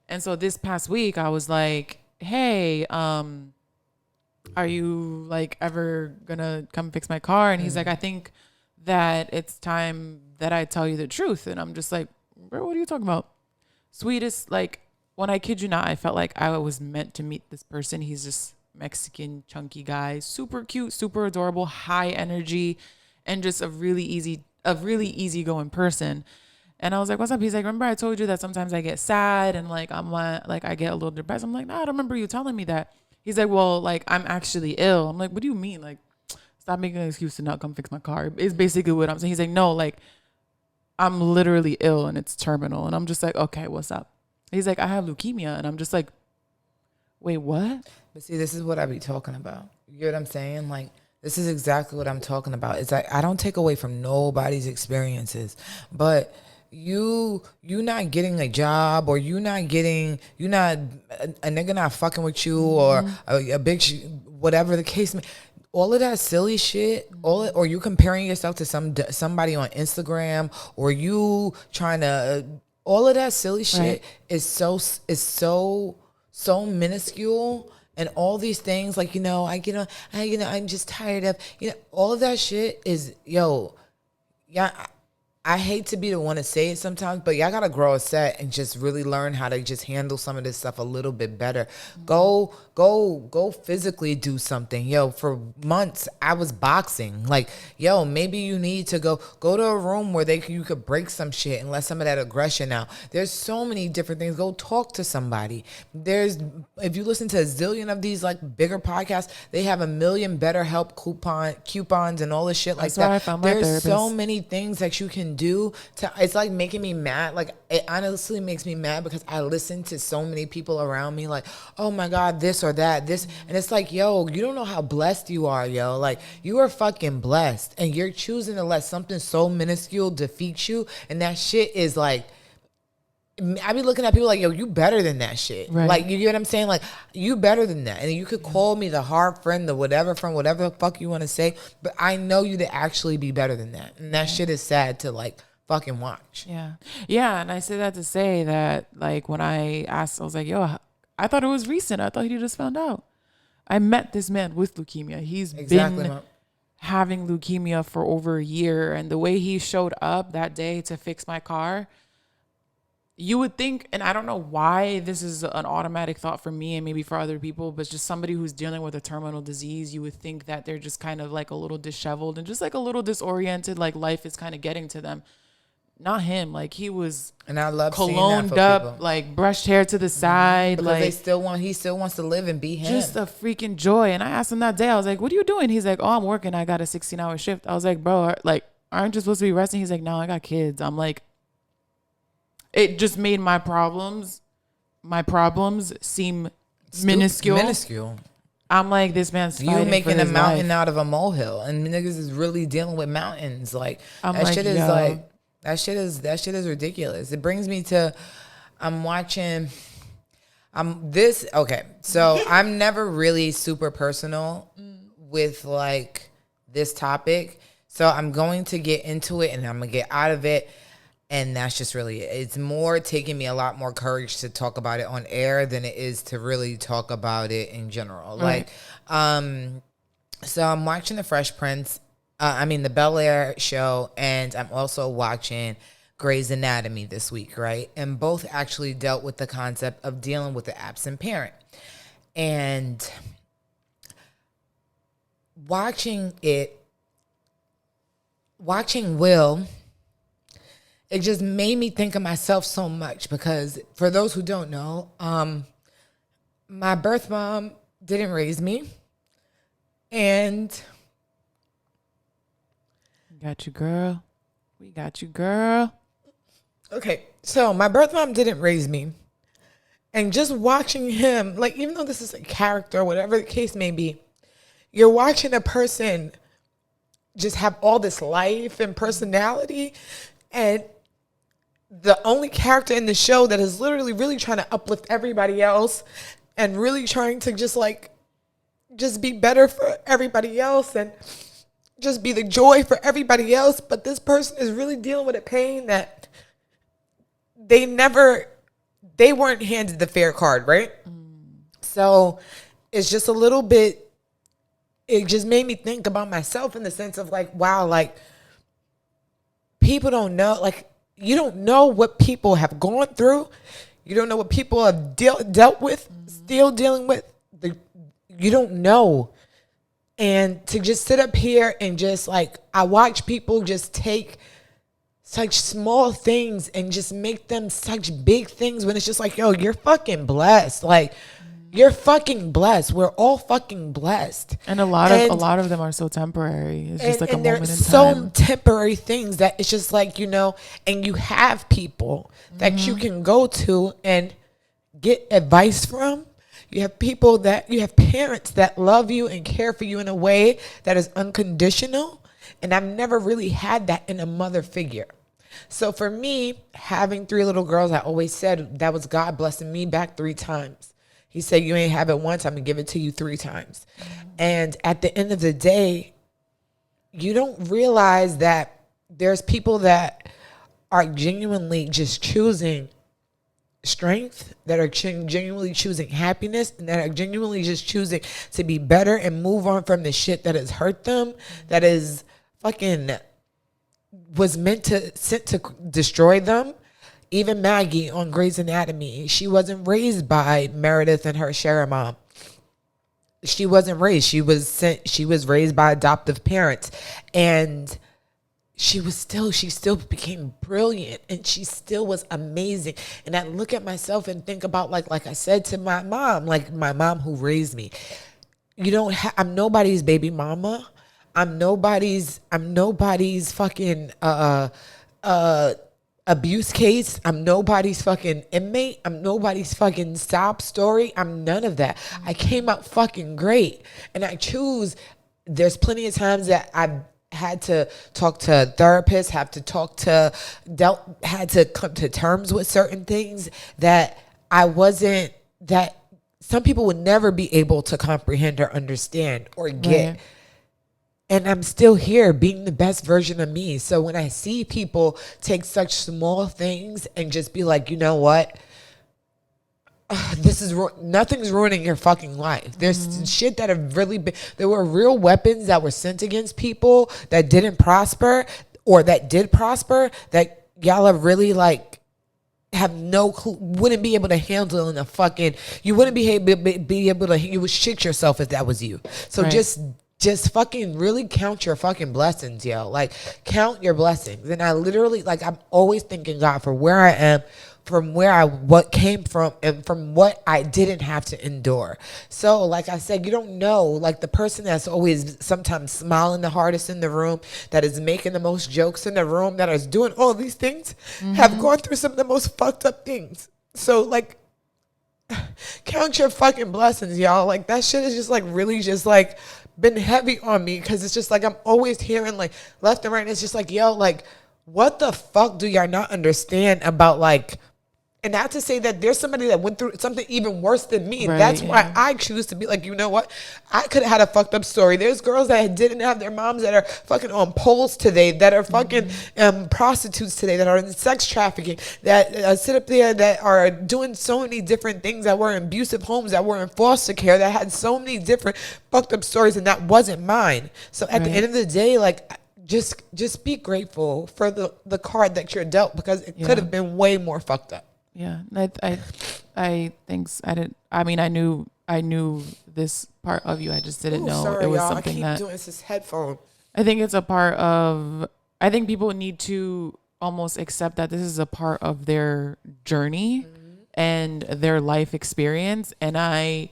And so this past week I was like, hey, are you like ever gonna come fix my car? And he's like, I think that it's time that I tell you the truth. And I'm just like, bro, what are you talking about? Sweetest, like, when I kid you not, I felt like I was meant to meet this person. He's just Mexican, chunky guy, super cute, super adorable, high energy, and just a really easygoing person. And I was like, what's up? He's like, remember I told you that sometimes I get sad and like I get a little depressed. I'm like, no, I don't remember you telling me that. He's like, well, like I'm actually ill. I'm like, what do you mean? Like, stop making an excuse to not come fix my car. It's basically what I'm saying. He's like, no, like I'm literally ill and it's terminal. And I'm just like, okay, what's up? He's like, I have leukemia. And I'm just like, wait, what? But see, this is what I be talking about. You know what I'm saying? Like, this is exactly what I'm talking about. It's like, I don't take away from nobody's experiences, but you not getting a job, or you not a nigga not fucking with you, or a big whatever the case may. All of that silly shit, or you comparing yourself to somebody on Instagram, or you trying to, all of that silly shit is so minuscule. And all these things, like, I'm just tired of, all of that shit is, I hate to be the one to say it sometimes, but y'all gotta grow a set and just really learn how to just handle some of this stuff a little bit better. Go physically do something. For months I was boxing. Like, maybe you need to go to a room where you could break some shit and let some of that aggression out. There's so many different things. Go talk to somebody. If you listen to a zillion of these like bigger podcasts, they have 1 million BetterHelp coupons and all this shit like that. There's so many things that you can do it's like making me mad. Like, it honestly makes me mad because I listen to so many people around me like, oh my God, this or that, this. And it's like, you don't know how blessed you are, Like, you are fucking blessed, and you're choosing to let something so minuscule defeat you. And that shit is like, I be looking at people like, you better than that shit. Right. Like, you get what I'm saying? Like, you better than that. And you could call me the hard friend, the whatever friend, whatever the fuck you want to say, but I know you to actually be better than that. And that shit is sad to like fucking watch. Yeah. Yeah. And I say that to say that, like, when I asked, I was like, I thought it was recent. I thought he just found out. I met this man with leukemia. He's been having leukemia for over a year. And the way he showed up that day to fix my car, you would think, and I don't know why this is an automatic thought for me and maybe for other people, but just somebody who's dealing with a terminal disease, you would think that they're just kind of like a little disheveled and just like a little disoriented, like life is kind of getting to them. Not him. Like, he was, and I love cologned up, people. Like brushed hair to the side. Because like he still wants to live and be him. Just a freaking joy. And I asked him that day, I was like, what are you doing? He's like, oh, I'm working. I got a 16-hour shift. I was like, bro, like, aren't you supposed to be resting? He's like, no, I got kids. I'm like, it just made my problems seem minuscule. I'm like, this man's fighting you making for his a mountain life out of a molehill, and niggas is really dealing with mountains. Like, that shit is that shit is ridiculous. It brings me to, so I'm never really super personal with like this topic. So I'm going to get into it and I'm gonna get out of it. And that's just really it. It's more taking me a lot more courage to talk about it on air than it is to really talk about it in general. Right. Like, so I'm watching The Fresh Prince, the Bel-Air show, and I'm also watching Grey's Anatomy this week, right? And both actually dealt with the concept of dealing with the absent parent. And watching Will it just made me think of myself so much because for those who don't know, my birth mom didn't raise me. And Got you, girl. We got you, girl. okay, so my birth mom didn't raise me. And just watching him, like, even though this is a character, whatever the case may be, you're watching a person just have all this life and personality. And the only character in the show that is literally really trying to uplift everybody else and really trying to just be better for everybody else and just be the joy for everybody else. But this person is really dealing with a pain that they weren't handed the fair card, right? So it's just a little bit, it just made me think about myself in the sense of like, wow, like people don't know, like you don't know what people have gone through. You don't know what people have dealt with, still dealing with. You don't know. And to just sit up here and just like, I watch people just take such small things and just make them such big things when it's just like, yo, you're fucking blessed. Like, you're fucking blessed. We're all fucking blessed. And a lot of them are so temporary. It's just like a moment in time. So temporary things that it's just like, you know, and you have people that you can go to and get advice from. You have you have parents that love you and care for you in a way that is unconditional. And I've never really had that in a mother figure. So for me, having 3 little girls, I always said that was God blessing me back 3 times. He said, you ain't have it once, I'm going to give it to you 3 times. And at the end of the day, you don't realize that there's people that are genuinely just choosing strength, that are genuinely choosing happiness, and that are genuinely just choosing to be better and move on from the shit that has hurt them, that is fucking was sent to destroy them. Even Maggie on Grey's Anatomy, she wasn't raised by Meredith and her share mom. She wasn't raised. She was raised by adoptive parents. And she still became brilliant, and she still was amazing. And I look at myself and think about like I said to my mom, like my mom who raised me. I'm nobody's baby mama. I'm nobody's fucking abuse case. I'm nobody's fucking inmate. I'm nobody's fucking sob story. I'm none of that. I came out fucking great. And there's plenty of times that I've had to talk to therapists, had to come to terms with certain things that some people would never be able to comprehend or understand or get. Right. And I'm still here being the best version of me. So when I see people take such small things and just be like, you know what? Nothing's ruining your fucking life. There's shit that have really been, there were real weapons that were sent against people that didn't prosper or that did prosper that y'all are really like, have no clue, wouldn't be able to handle in a fucking, you wouldn't be able to, you would shit yourself if that was you. So right. Just fucking really count your fucking blessings, yo. Like, count your blessings. And I literally, like, I'm always thanking God for where I am, from what came from, and from what I didn't have to endure. So, like I said, you don't know, like the person that's always sometimes smiling the hardest in the room, that is making the most jokes in the room, that is doing all these things, have gone through some of the most fucked up things. So, like, count your fucking blessings, y'all. Like, that shit is just, like, really just, like, been heavy on me, because it's just like I'm always hearing like left and right, and it's just like, yo, like what the fuck do y'all not understand about, like, and not to say that there's somebody that went through something even worse than me. Right, that's why I choose to be like, you know what? I could have had a fucked up story. There's girls that didn't have their moms that are fucking on poles today, that are fucking prostitutes today, that are in sex trafficking, that sit up there, that are doing so many different things, that were in abusive homes, that were in foster care, that had so many different fucked up stories, and that wasn't mine. So at the end of the day, like, just be grateful for the card that you're dealt, because it could have been way more fucked up. Yeah, I think I didn't. I mean, I knew this part of you. I just didn't know sorry, it was y'all. something I keep that. doing this headphone. I think it's a part of. I think people need to almost accept that this is a part of their journey and their life experience. And I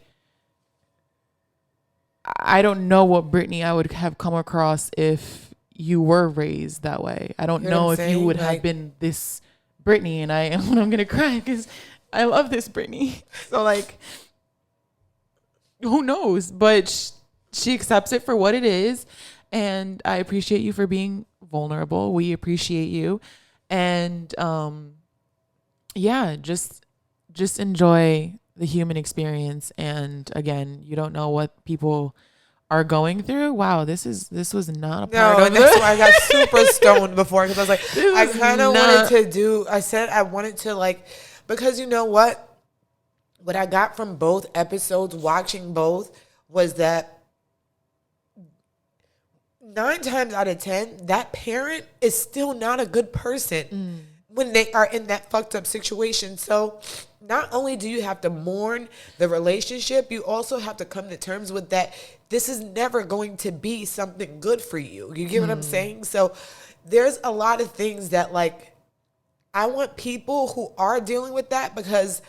don't know what Brittany I would have come across if you were raised that way. I don't know if you would have been this Brittany, and I'm gonna cry because I love this Brittany. So like, who knows? But she accepts it for what it is, and I appreciate you for being vulnerable. We appreciate you, and yeah, just enjoy the human experience. And again, you don't know what people are going through. Wow, this was not a part of that's it. why I got super stoned before, because I was like, I kind of wanted to do. I said I wanted to like, because you know what I got from both episodes, watching both, was that 9 times out of 10, that parent is still not a good person when they are in that fucked up situation. So not only do you have to mourn the relationship, you also have to come to terms with that this is never going to be something good for you. You get what I'm saying? So there's a lot of things that, like, I want people who are dealing with that, because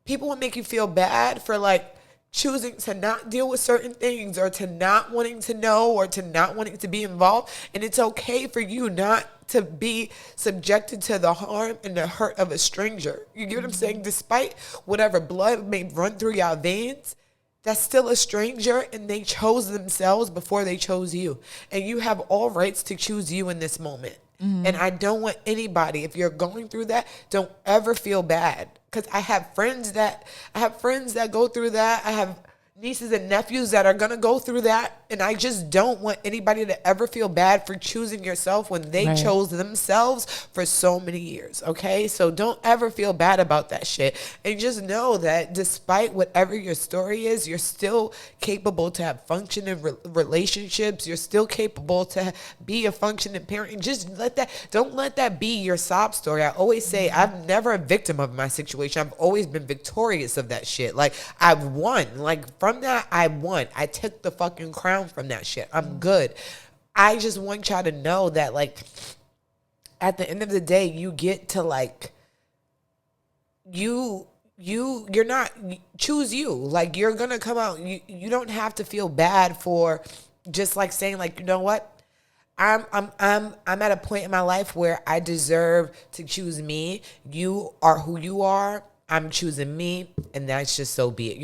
people will make you feel bad for, like, choosing to not deal with certain things, or to not wanting to know, or to not wanting to be involved. And it's okay for you not to be subjected to the harm and the hurt of a stranger. You get what I'm saying? Despite whatever blood may run through your veins, that's still a stranger, and they chose themselves before they chose you. And you have all rights to choose you in this moment. And I don't want anybody, if you're going through that, don't ever feel bad. Because I have friends that go through that. I have nieces and nephews that are going to go through that. And I just don't want anybody to ever feel bad for choosing yourself when they chose themselves for so many years. Okay? So don't ever feel bad about that shit. And just know that despite whatever your story is, you're still capable to have functioning relationships. You're still capable to be a functioning parent. And just don't let that be your sob story. I always say, I'm never a victim of my situation. I've always been victorious of that shit. Like, I've won. Like, from that, I won. I took the fucking crown from that shit. I'm good. I just want y'all to know that, like, at the end of the day, you get to, like, you're not, choose you. Like, you're gonna come out. You don't have to feel bad for just, like, saying, like, you know what, I'm at a point in my life where I deserve to choose me. You are who you are. I'm choosing me, and that's just so be it.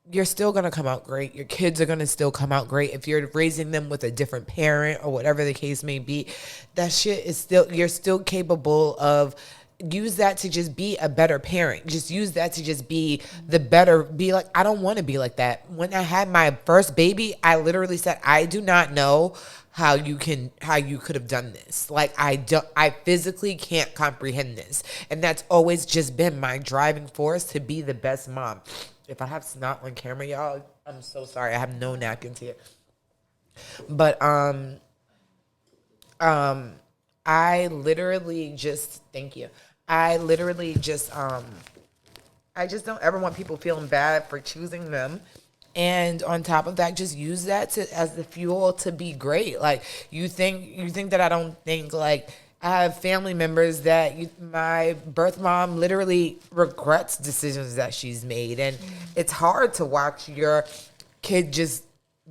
You're still going to come out great. Your kids are going to still come out great. If you're raising them with a different parent or whatever the case may be, that shit is still, you're still capable of, use that to just be a better parent. Just use that to just be like, I don't want to be like that. When I had my first baby, I literally said, I do not know how you could have done this. Like, I physically can't comprehend this. And that's always just been my driving force to be the best mom. If I have snot on camera, y'all, I'm so sorry. I have no napkins here. But I literally just, thank you. I just don't ever want people feeling bad for choosing them. And on top of that, just use that as the fuel to be great. Like, you think that I don't think, like, I have family members that my birth mom literally regrets decisions that she's made. And it's hard to watch your kid just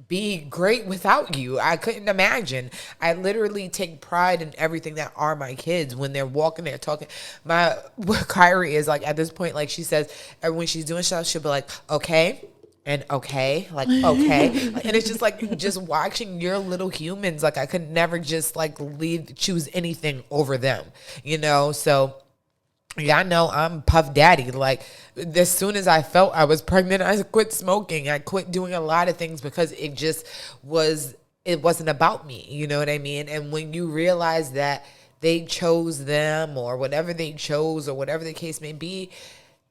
be great without you. I couldn't imagine. I literally take pride in everything that are my kids when they're walking, they're talking. Kyrie is like, at this point, like, she says, when she's doing stuff, she'll be like, okay. And okay, like, okay. And it's just like, just watching your little humans, like, I could never just, like, choose anything over them, you know? So, yeah, I know I'm Puff Daddy. Like, as soon as I felt I was pregnant, I quit smoking. I quit doing a lot of things because it wasn't about me, you know what I mean? And when you realize that they chose them, or whatever they chose, or whatever the case may be,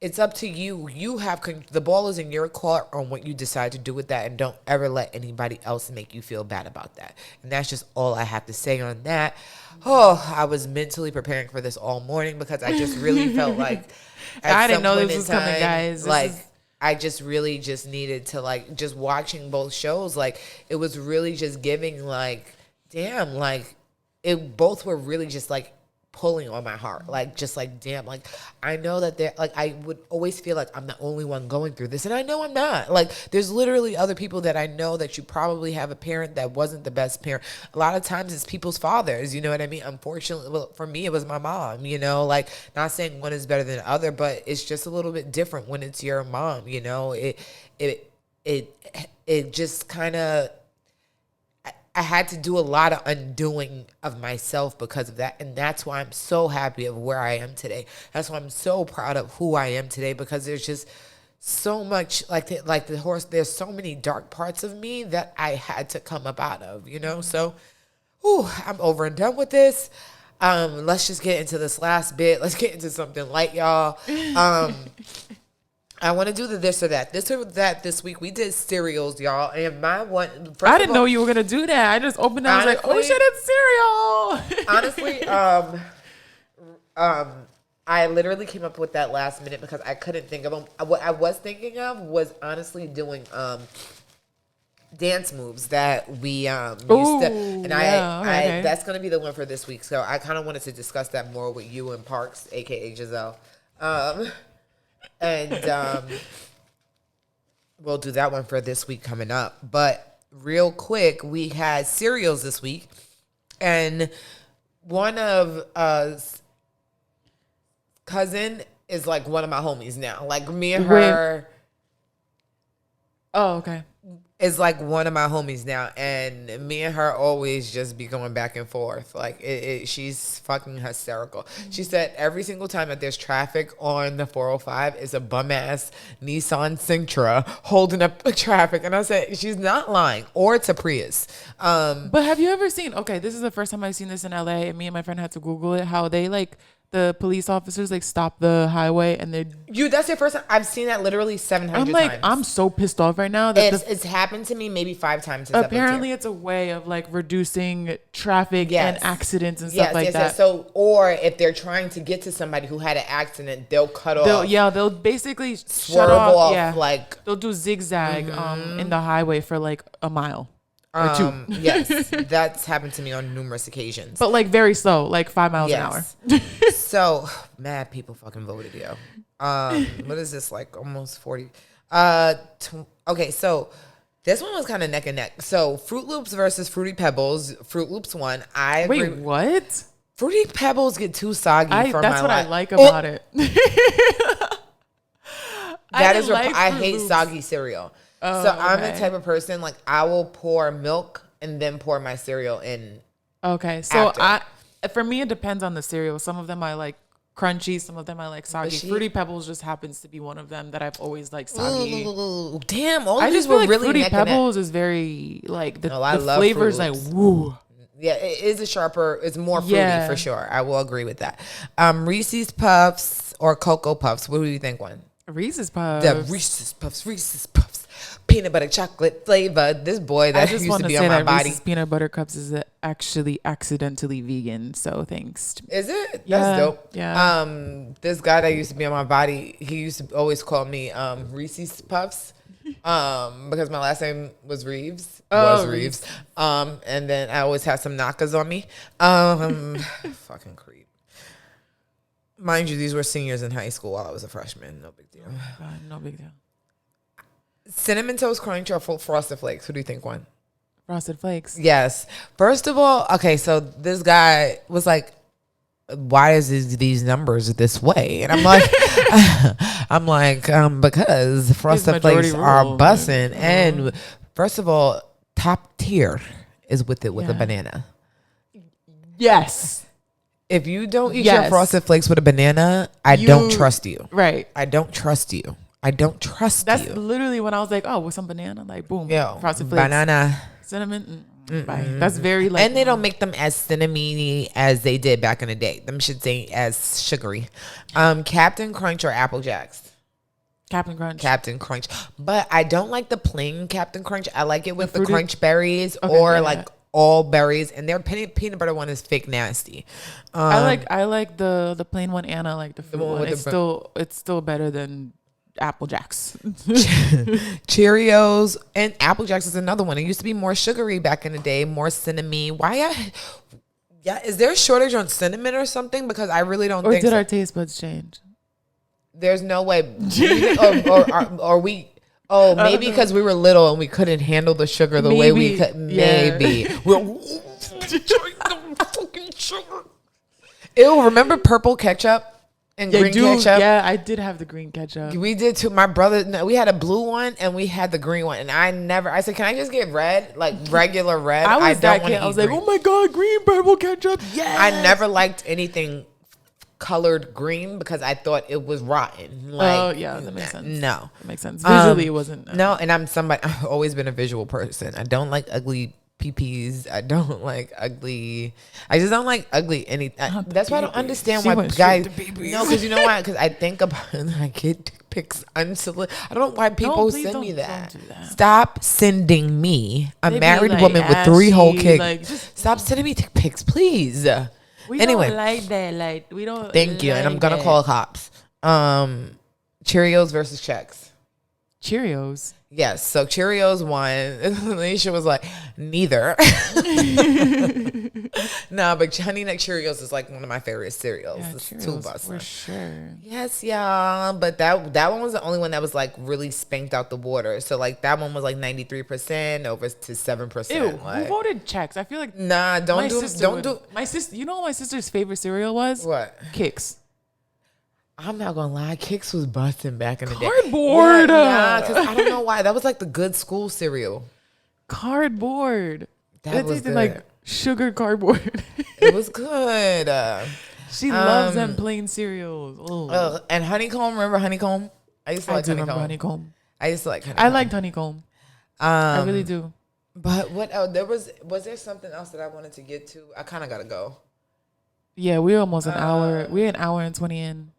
it's up to you. You have the ball is in your court on what you decide to do with that, and don't ever let anybody else make you feel bad about that. And that's just all I have to say on that. Oh, I was mentally preparing for this all morning because I just really felt like I didn't know this was coming, guys. I just really just needed to, like, just watching both shows, like, it was really just giving, like, damn, like, both were really just, like, pulling on my heart. Like, just like, damn, like, I know that there, like, I would always feel like I'm the only one going through this. And I know I'm not. Like, there's literally other people that I know that you probably have a parent that wasn't the best parent. A lot of times it's people's fathers, you know what I mean? Unfortunately, well, for me, it was my mom, you know, like, not saying one is better than the other, but it's just a little bit different when it's your mom, you know? It just kind of, I had to do a lot of undoing of myself because of that. And that's why I'm so happy of where I am today. That's why I'm so proud of who I am today, because there's just so much like the horse. There's so many dark parts of me that I had to come up out of, you know? So, I'm over and done with this. Let's just get into this last bit. Let's get into something light, y'all. I want to do the this or that. This or that this week. We did cereals, y'all. And my one... I didn't know you were going to do that. I just opened it. I was like, oh, shit, it's cereal. Honestly, I literally came up with that last minute because I couldn't think of them. What I was thinking of was honestly doing dance moves that we used to. And okay. That's going to be the one for this week. So I kind of wanted to discuss that more with you and Parks, a.k.a. Giselle. And we'll do that one for this week coming up. But real quick, we had cereals this week. And one of us cousin is like one of my homies now. Like me and her. Oh, okay. Is like one of my homies now, and me and her always just be going back and forth. Like she's fucking hysterical. She said every single time that there's traffic on the 405 is a bum ass Nissan Sentra holding up the traffic, and I said she's not lying, or it's a Prius. But have you ever seen? Okay, this is the first time I've seen this in LA, and me and my friend had to Google it. How they like the police officers like stop the highway and they that's your first time. I've seen that literally 700 I'm like, times. I'm so pissed off right now that it's happened to me maybe 5 times. Apparently it's a way of like reducing traffic and accidents and stuff like that. Yes. So, or if they're trying to get to somebody who had an accident, they'll cut off. They'll basically swerve shut off. Like they'll do zigzag in the highway for like a mile. Or 2. Yes, that's happened to me on numerous occasions. But like very slow, like 5 miles an hour. So mad people fucking voted, yo. What is this, like almost 40? Okay, so this one was kind of neck and neck. So Fruit Loops versus Fruity Pebbles. Fruit Loops won. Wait, what? Fruity Pebbles get too soggy for my life. That's what I like about it. I hate soggy cereal. So I'm the type of person, like, I will pour milk and then pour my cereal in. Okay. So after. For me, it depends on the cereal. Some of them I like crunchy. Some of them I like soggy. Fruity Pebbles just happens to be one of them that I've always liked soggy. Ooh, damn, all I these just were feel like really Fruity neck and neck. Pebbles is very, like, the love flavor's Fruit like, Loops. woo. Yeah, it is a sharper, it's more fruity for sure. I will agree with that. Reese's Puffs or Cocoa Puffs, what do you think won? Reese's Puffs. The Reese's Puffs. Peanut butter chocolate flavor. This boy that used to be on my body. Reese's Peanut Butter Cups is actually accidentally vegan, so thanks. Is it? Yeah, That's dope. yeah. This guy that used to be on my body, he used to always call me Reese's Puffs. Because my last name was Reeves. Reeves. And then I always had some knockers on me. Fucking creep. Mind you, these were seniors in high school while I was a freshman. No big deal. God, no big deal. Cinnamon Toast Crunch or Frosted Flakes? Who do you think won? Frosted Flakes. Yes. First of all, okay, so this guy was like, why is these numbers this way? And I'm like, because Frosted Flakes are bussing. Mm-hmm. And first of all, top tier is with it with a banana. Yes. If you don't eat your Frosted Flakes with a banana, I don't trust you. Right. I don't trust you. I don't trust That's you. That's literally when I was like, oh, with some banana, like boom, Frosted Flakes, banana, cinnamon. Bye. That's very like, and they don't make them as cinnamony as they did back in the day. Them should say as sugary. Captain Crunch or Apple Jacks? Captain Crunch. Captain Crunch, but I don't like the plain Captain Crunch. I like it with the crunch berries like all berries, and their peanut butter one is fake nasty. I like the plain one, and I like the fruit one. It's still better than Apple Jacks. Cheerios and Apple Jacks is another one. It used to be more sugary back in the day, more cinnamon. Yeah, is there a shortage on cinnamon or something? Because I really don't Or think did so. our taste buds change? There's no way. Or we. Oh, maybe because we were little and we couldn't handle the sugar the way we Maybe, could. yeah. Maybe. Ew, remember purple ketchup and green ketchup? Yeah, I did have the green ketchup. We did too. My brother, no, we had a blue one and we had the green one. And I said, can I just get red? Like regular red? I was that wanna kid. I was eat like, green. oh my God, green purple ketchup. Yeah. I never liked anything colored green because I thought it was rotten. Like, Oh, yeah, that makes sense. No. That makes sense. Visually, it wasn't. No, and I've always been a visual person. I don't like ugly PPs. I don't like ugly. I just don't like ugly anything. That's why I don't understand She why went guys. straight to PPs. No, because you know why? Because I think about it and I get dick pics unsolicited. I don't know why people please send me don't that. do that. Stop sending me, a They be, married like, woman with 3 whole ashy, kids. like, just- Stop sending me dick pics, please. We Anyway. don't like that. Like, we don't. Thank you, and I'm like gonna that. call cops. Cheerios versus Chex. Cheerios. Yes, so Cheerios won. Alicia was like, neither. No, but Honey Nut Cheerios is like one of my favorite cereals. Yeah, It's Cheerios two of us. for sure. Yes, y'all. But that one was the only one that was like really spanked out the water. So like that one was like 93% over to 7%. Ew, like, who voted Chex? I feel like nah, don't do my sister. You know what my sister's favorite cereal was? what? Kix. I'm not gonna lie, Kix was busting back in the day. Cardboard. Yeah, because I don't know why. That was like the good school cereal. Cardboard. That It was tasted good. like sugar cardboard. It was good. She loves them plain cereals. Oh, And honeycomb. Remember honeycomb? I used to I like do honeycomb. remember honeycomb. I used to like honeycomb. I liked honeycomb. I really do. But what else? Was there something else that I wanted to get to? I kind of gotta go. Yeah, we're almost an hour. We're an hour and 20 in.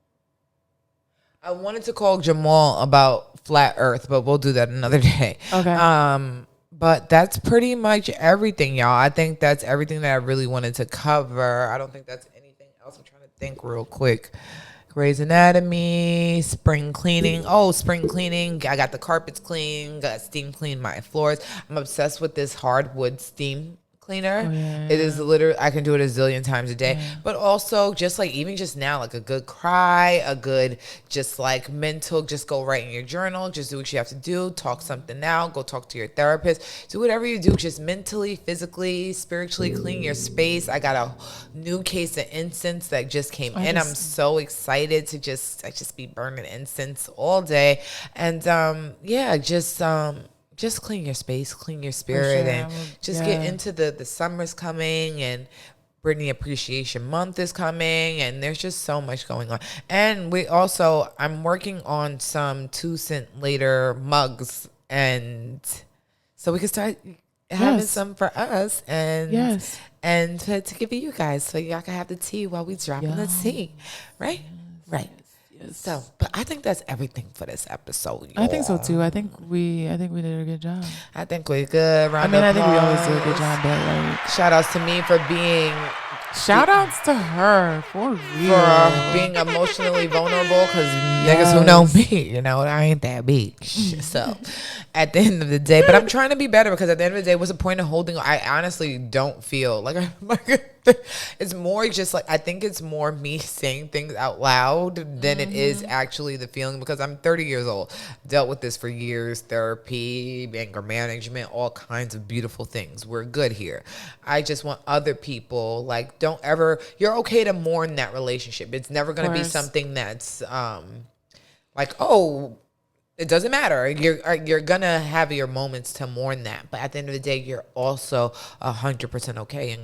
I wanted to call Jamal about flat Earth, but we'll do that another day. Okay. But that's pretty much everything, y'all. I think that's everything that I really wanted to cover. I don't think that's anything else. I'm trying to think real quick. Grey's Anatomy, spring cleaning. Oh, spring cleaning. I got the carpets clean, got steam clean my floors. I'm obsessed with this hardwood steam cleaner. It is literally, I can do it a zillion times a day. But also just like, even just now, like a good cry, a good just like mental, just go write in your journal, just do what you have to do, talk something out, go talk to your therapist, do whatever you do, just mentally, physically, spiritually clean your space. I got a new case of incense that just came in. I'm so excited to just be burning incense all day. And just clean your space, clean your spirit, and just get into the summer's coming, and Britney Appreciation Month is coming, and there's just so much going on. And I'm working on some 2 cent later mugs, and so we can start having some for us, and and to give you guys, so y'all can have the tea while we dropping the tea, right? Right. So, but I think that's everything for this episode. I think so too. I think we did a good job. I think we're good. I mean, I think we always do a good job, but like, Shout outs to me for being shout outs to her for real. for being emotionally vulnerable, because niggas who know me, you know, I ain't that big. So at the end of the day, but I'm trying to be better, because at the end of the day, what's the point of holding? I honestly don't feel like it's more just like, I think it's more me saying things out loud than it is actually the feeling, because I'm 30 years old, dealt with this for years, therapy, anger management, all kinds of beautiful things. We're good here. I just want other people, like, you're okay to mourn that relationship. It's never going to be something that's like, oh, it doesn't matter. You're gonna have your moments to mourn that, but at the end of the day, you're also 100% okay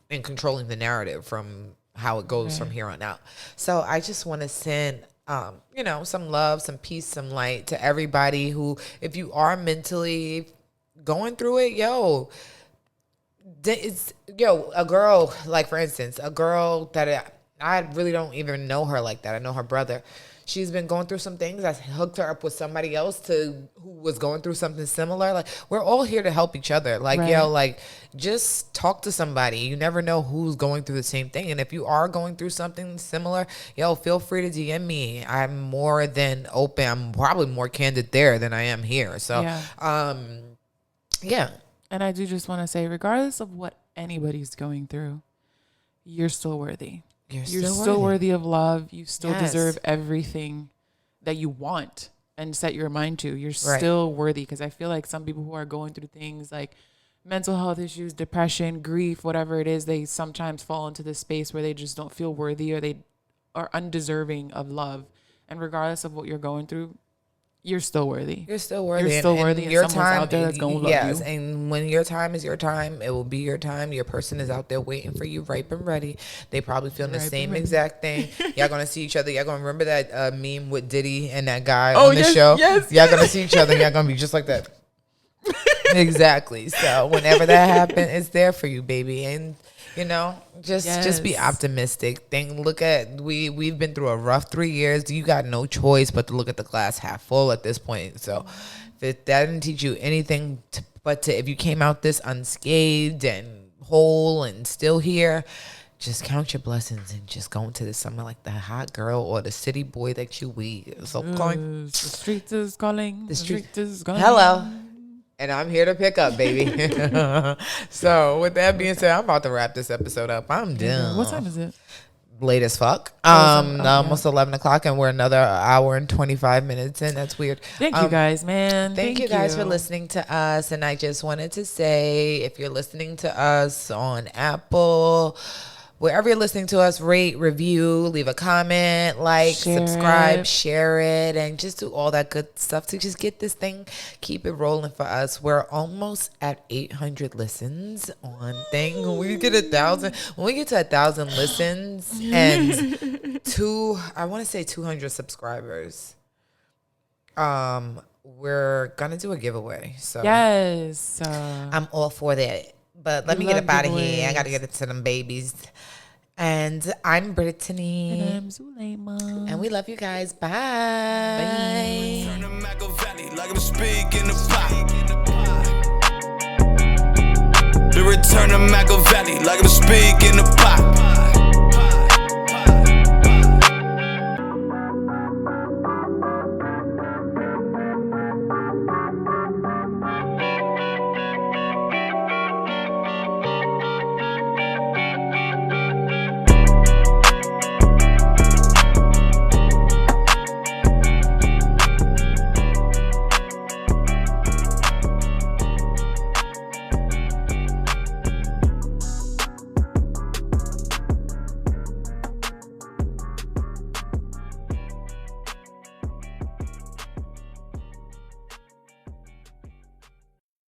in controlling the narrative from how it goes from here on out. So I just want to send some love, some peace, some light to everybody who, if you are mentally going through it, a girl, like for instance, a girl that I really don't even know her like that. I know her brother. She's been going through some things. I hooked her up with somebody else who was going through something similar. Like, we're all here to help each other. Like, just talk to somebody. You never know who's going through the same thing. And if you are going through something similar, feel free to DM me. I'm more than open. I'm probably more candid there than I am here. So, yeah. And I do just want to say, regardless of what anybody's going through, you're still worthy. You're You're still still worthy of love. You still Yes. deserve everything that you want and set your mind to. You're Right. still worthy, because I feel like some people who are going through things like mental health issues, depression, grief, whatever it is, they sometimes fall into this space where they just don't feel worthy, or they are undeserving of love. And regardless of what you're going through, you're still worthy. You're still worthy. You're still worthy, and someone's out there that's gonna love yes, you. and when your time is your time, it will be your time. Your person is out there waiting for you, ripe and ready. They probably feeling the Ripe and same ready. exact thing. Y'all gonna see each other. Y'all gonna remember that meme with Diddy and that guy Oh, on the yes, show. yes, Y'all gonna see each other. And y'all gonna be just like that. Exactly. So whenever that happens, it's there for you, baby. And you know, just be Yes. optimistic. Look at we've been through a rough 3 years. You got no choice but to look at the glass half full at this point. So if that didn't teach you anything, if you came out this unscathed and whole and still here, just count your blessings and just go into the summer like the hot girl or the city boy that you be. So calling. The streets is calling. The street- streets is calling. Hello. And I'm here to pick up, baby. So with that being said, I'm about to wrap this episode up. I'm done. What time is it? Late as fuck. yeah. Almost 11 o'clock, and we're another hour and 25 minutes in. That's weird. Thank you guys, man. Thank you guys for listening to us. And I just wanted to say, if you're listening to us on Apple, wherever you're listening to us, rate, review, leave a comment, like, Share subscribe, it. share it, and just do all that good stuff to just get this thing, keep it rolling for us. We're almost at 800 listens on thing. When we get 1,000, when we get to 1,000 listens and I want to say 200 subscribers, we're gonna do a giveaway. So Yes. I'm all for that. But let We me get love up out of here. I giveaways. gotta get into them babies. And I'm Brittany. And I'm Zulema. And we love you guys. Bye. Turn to Machiavelli like I'm speaking the pot. The return of Machiavelli like I'm speaking the pot.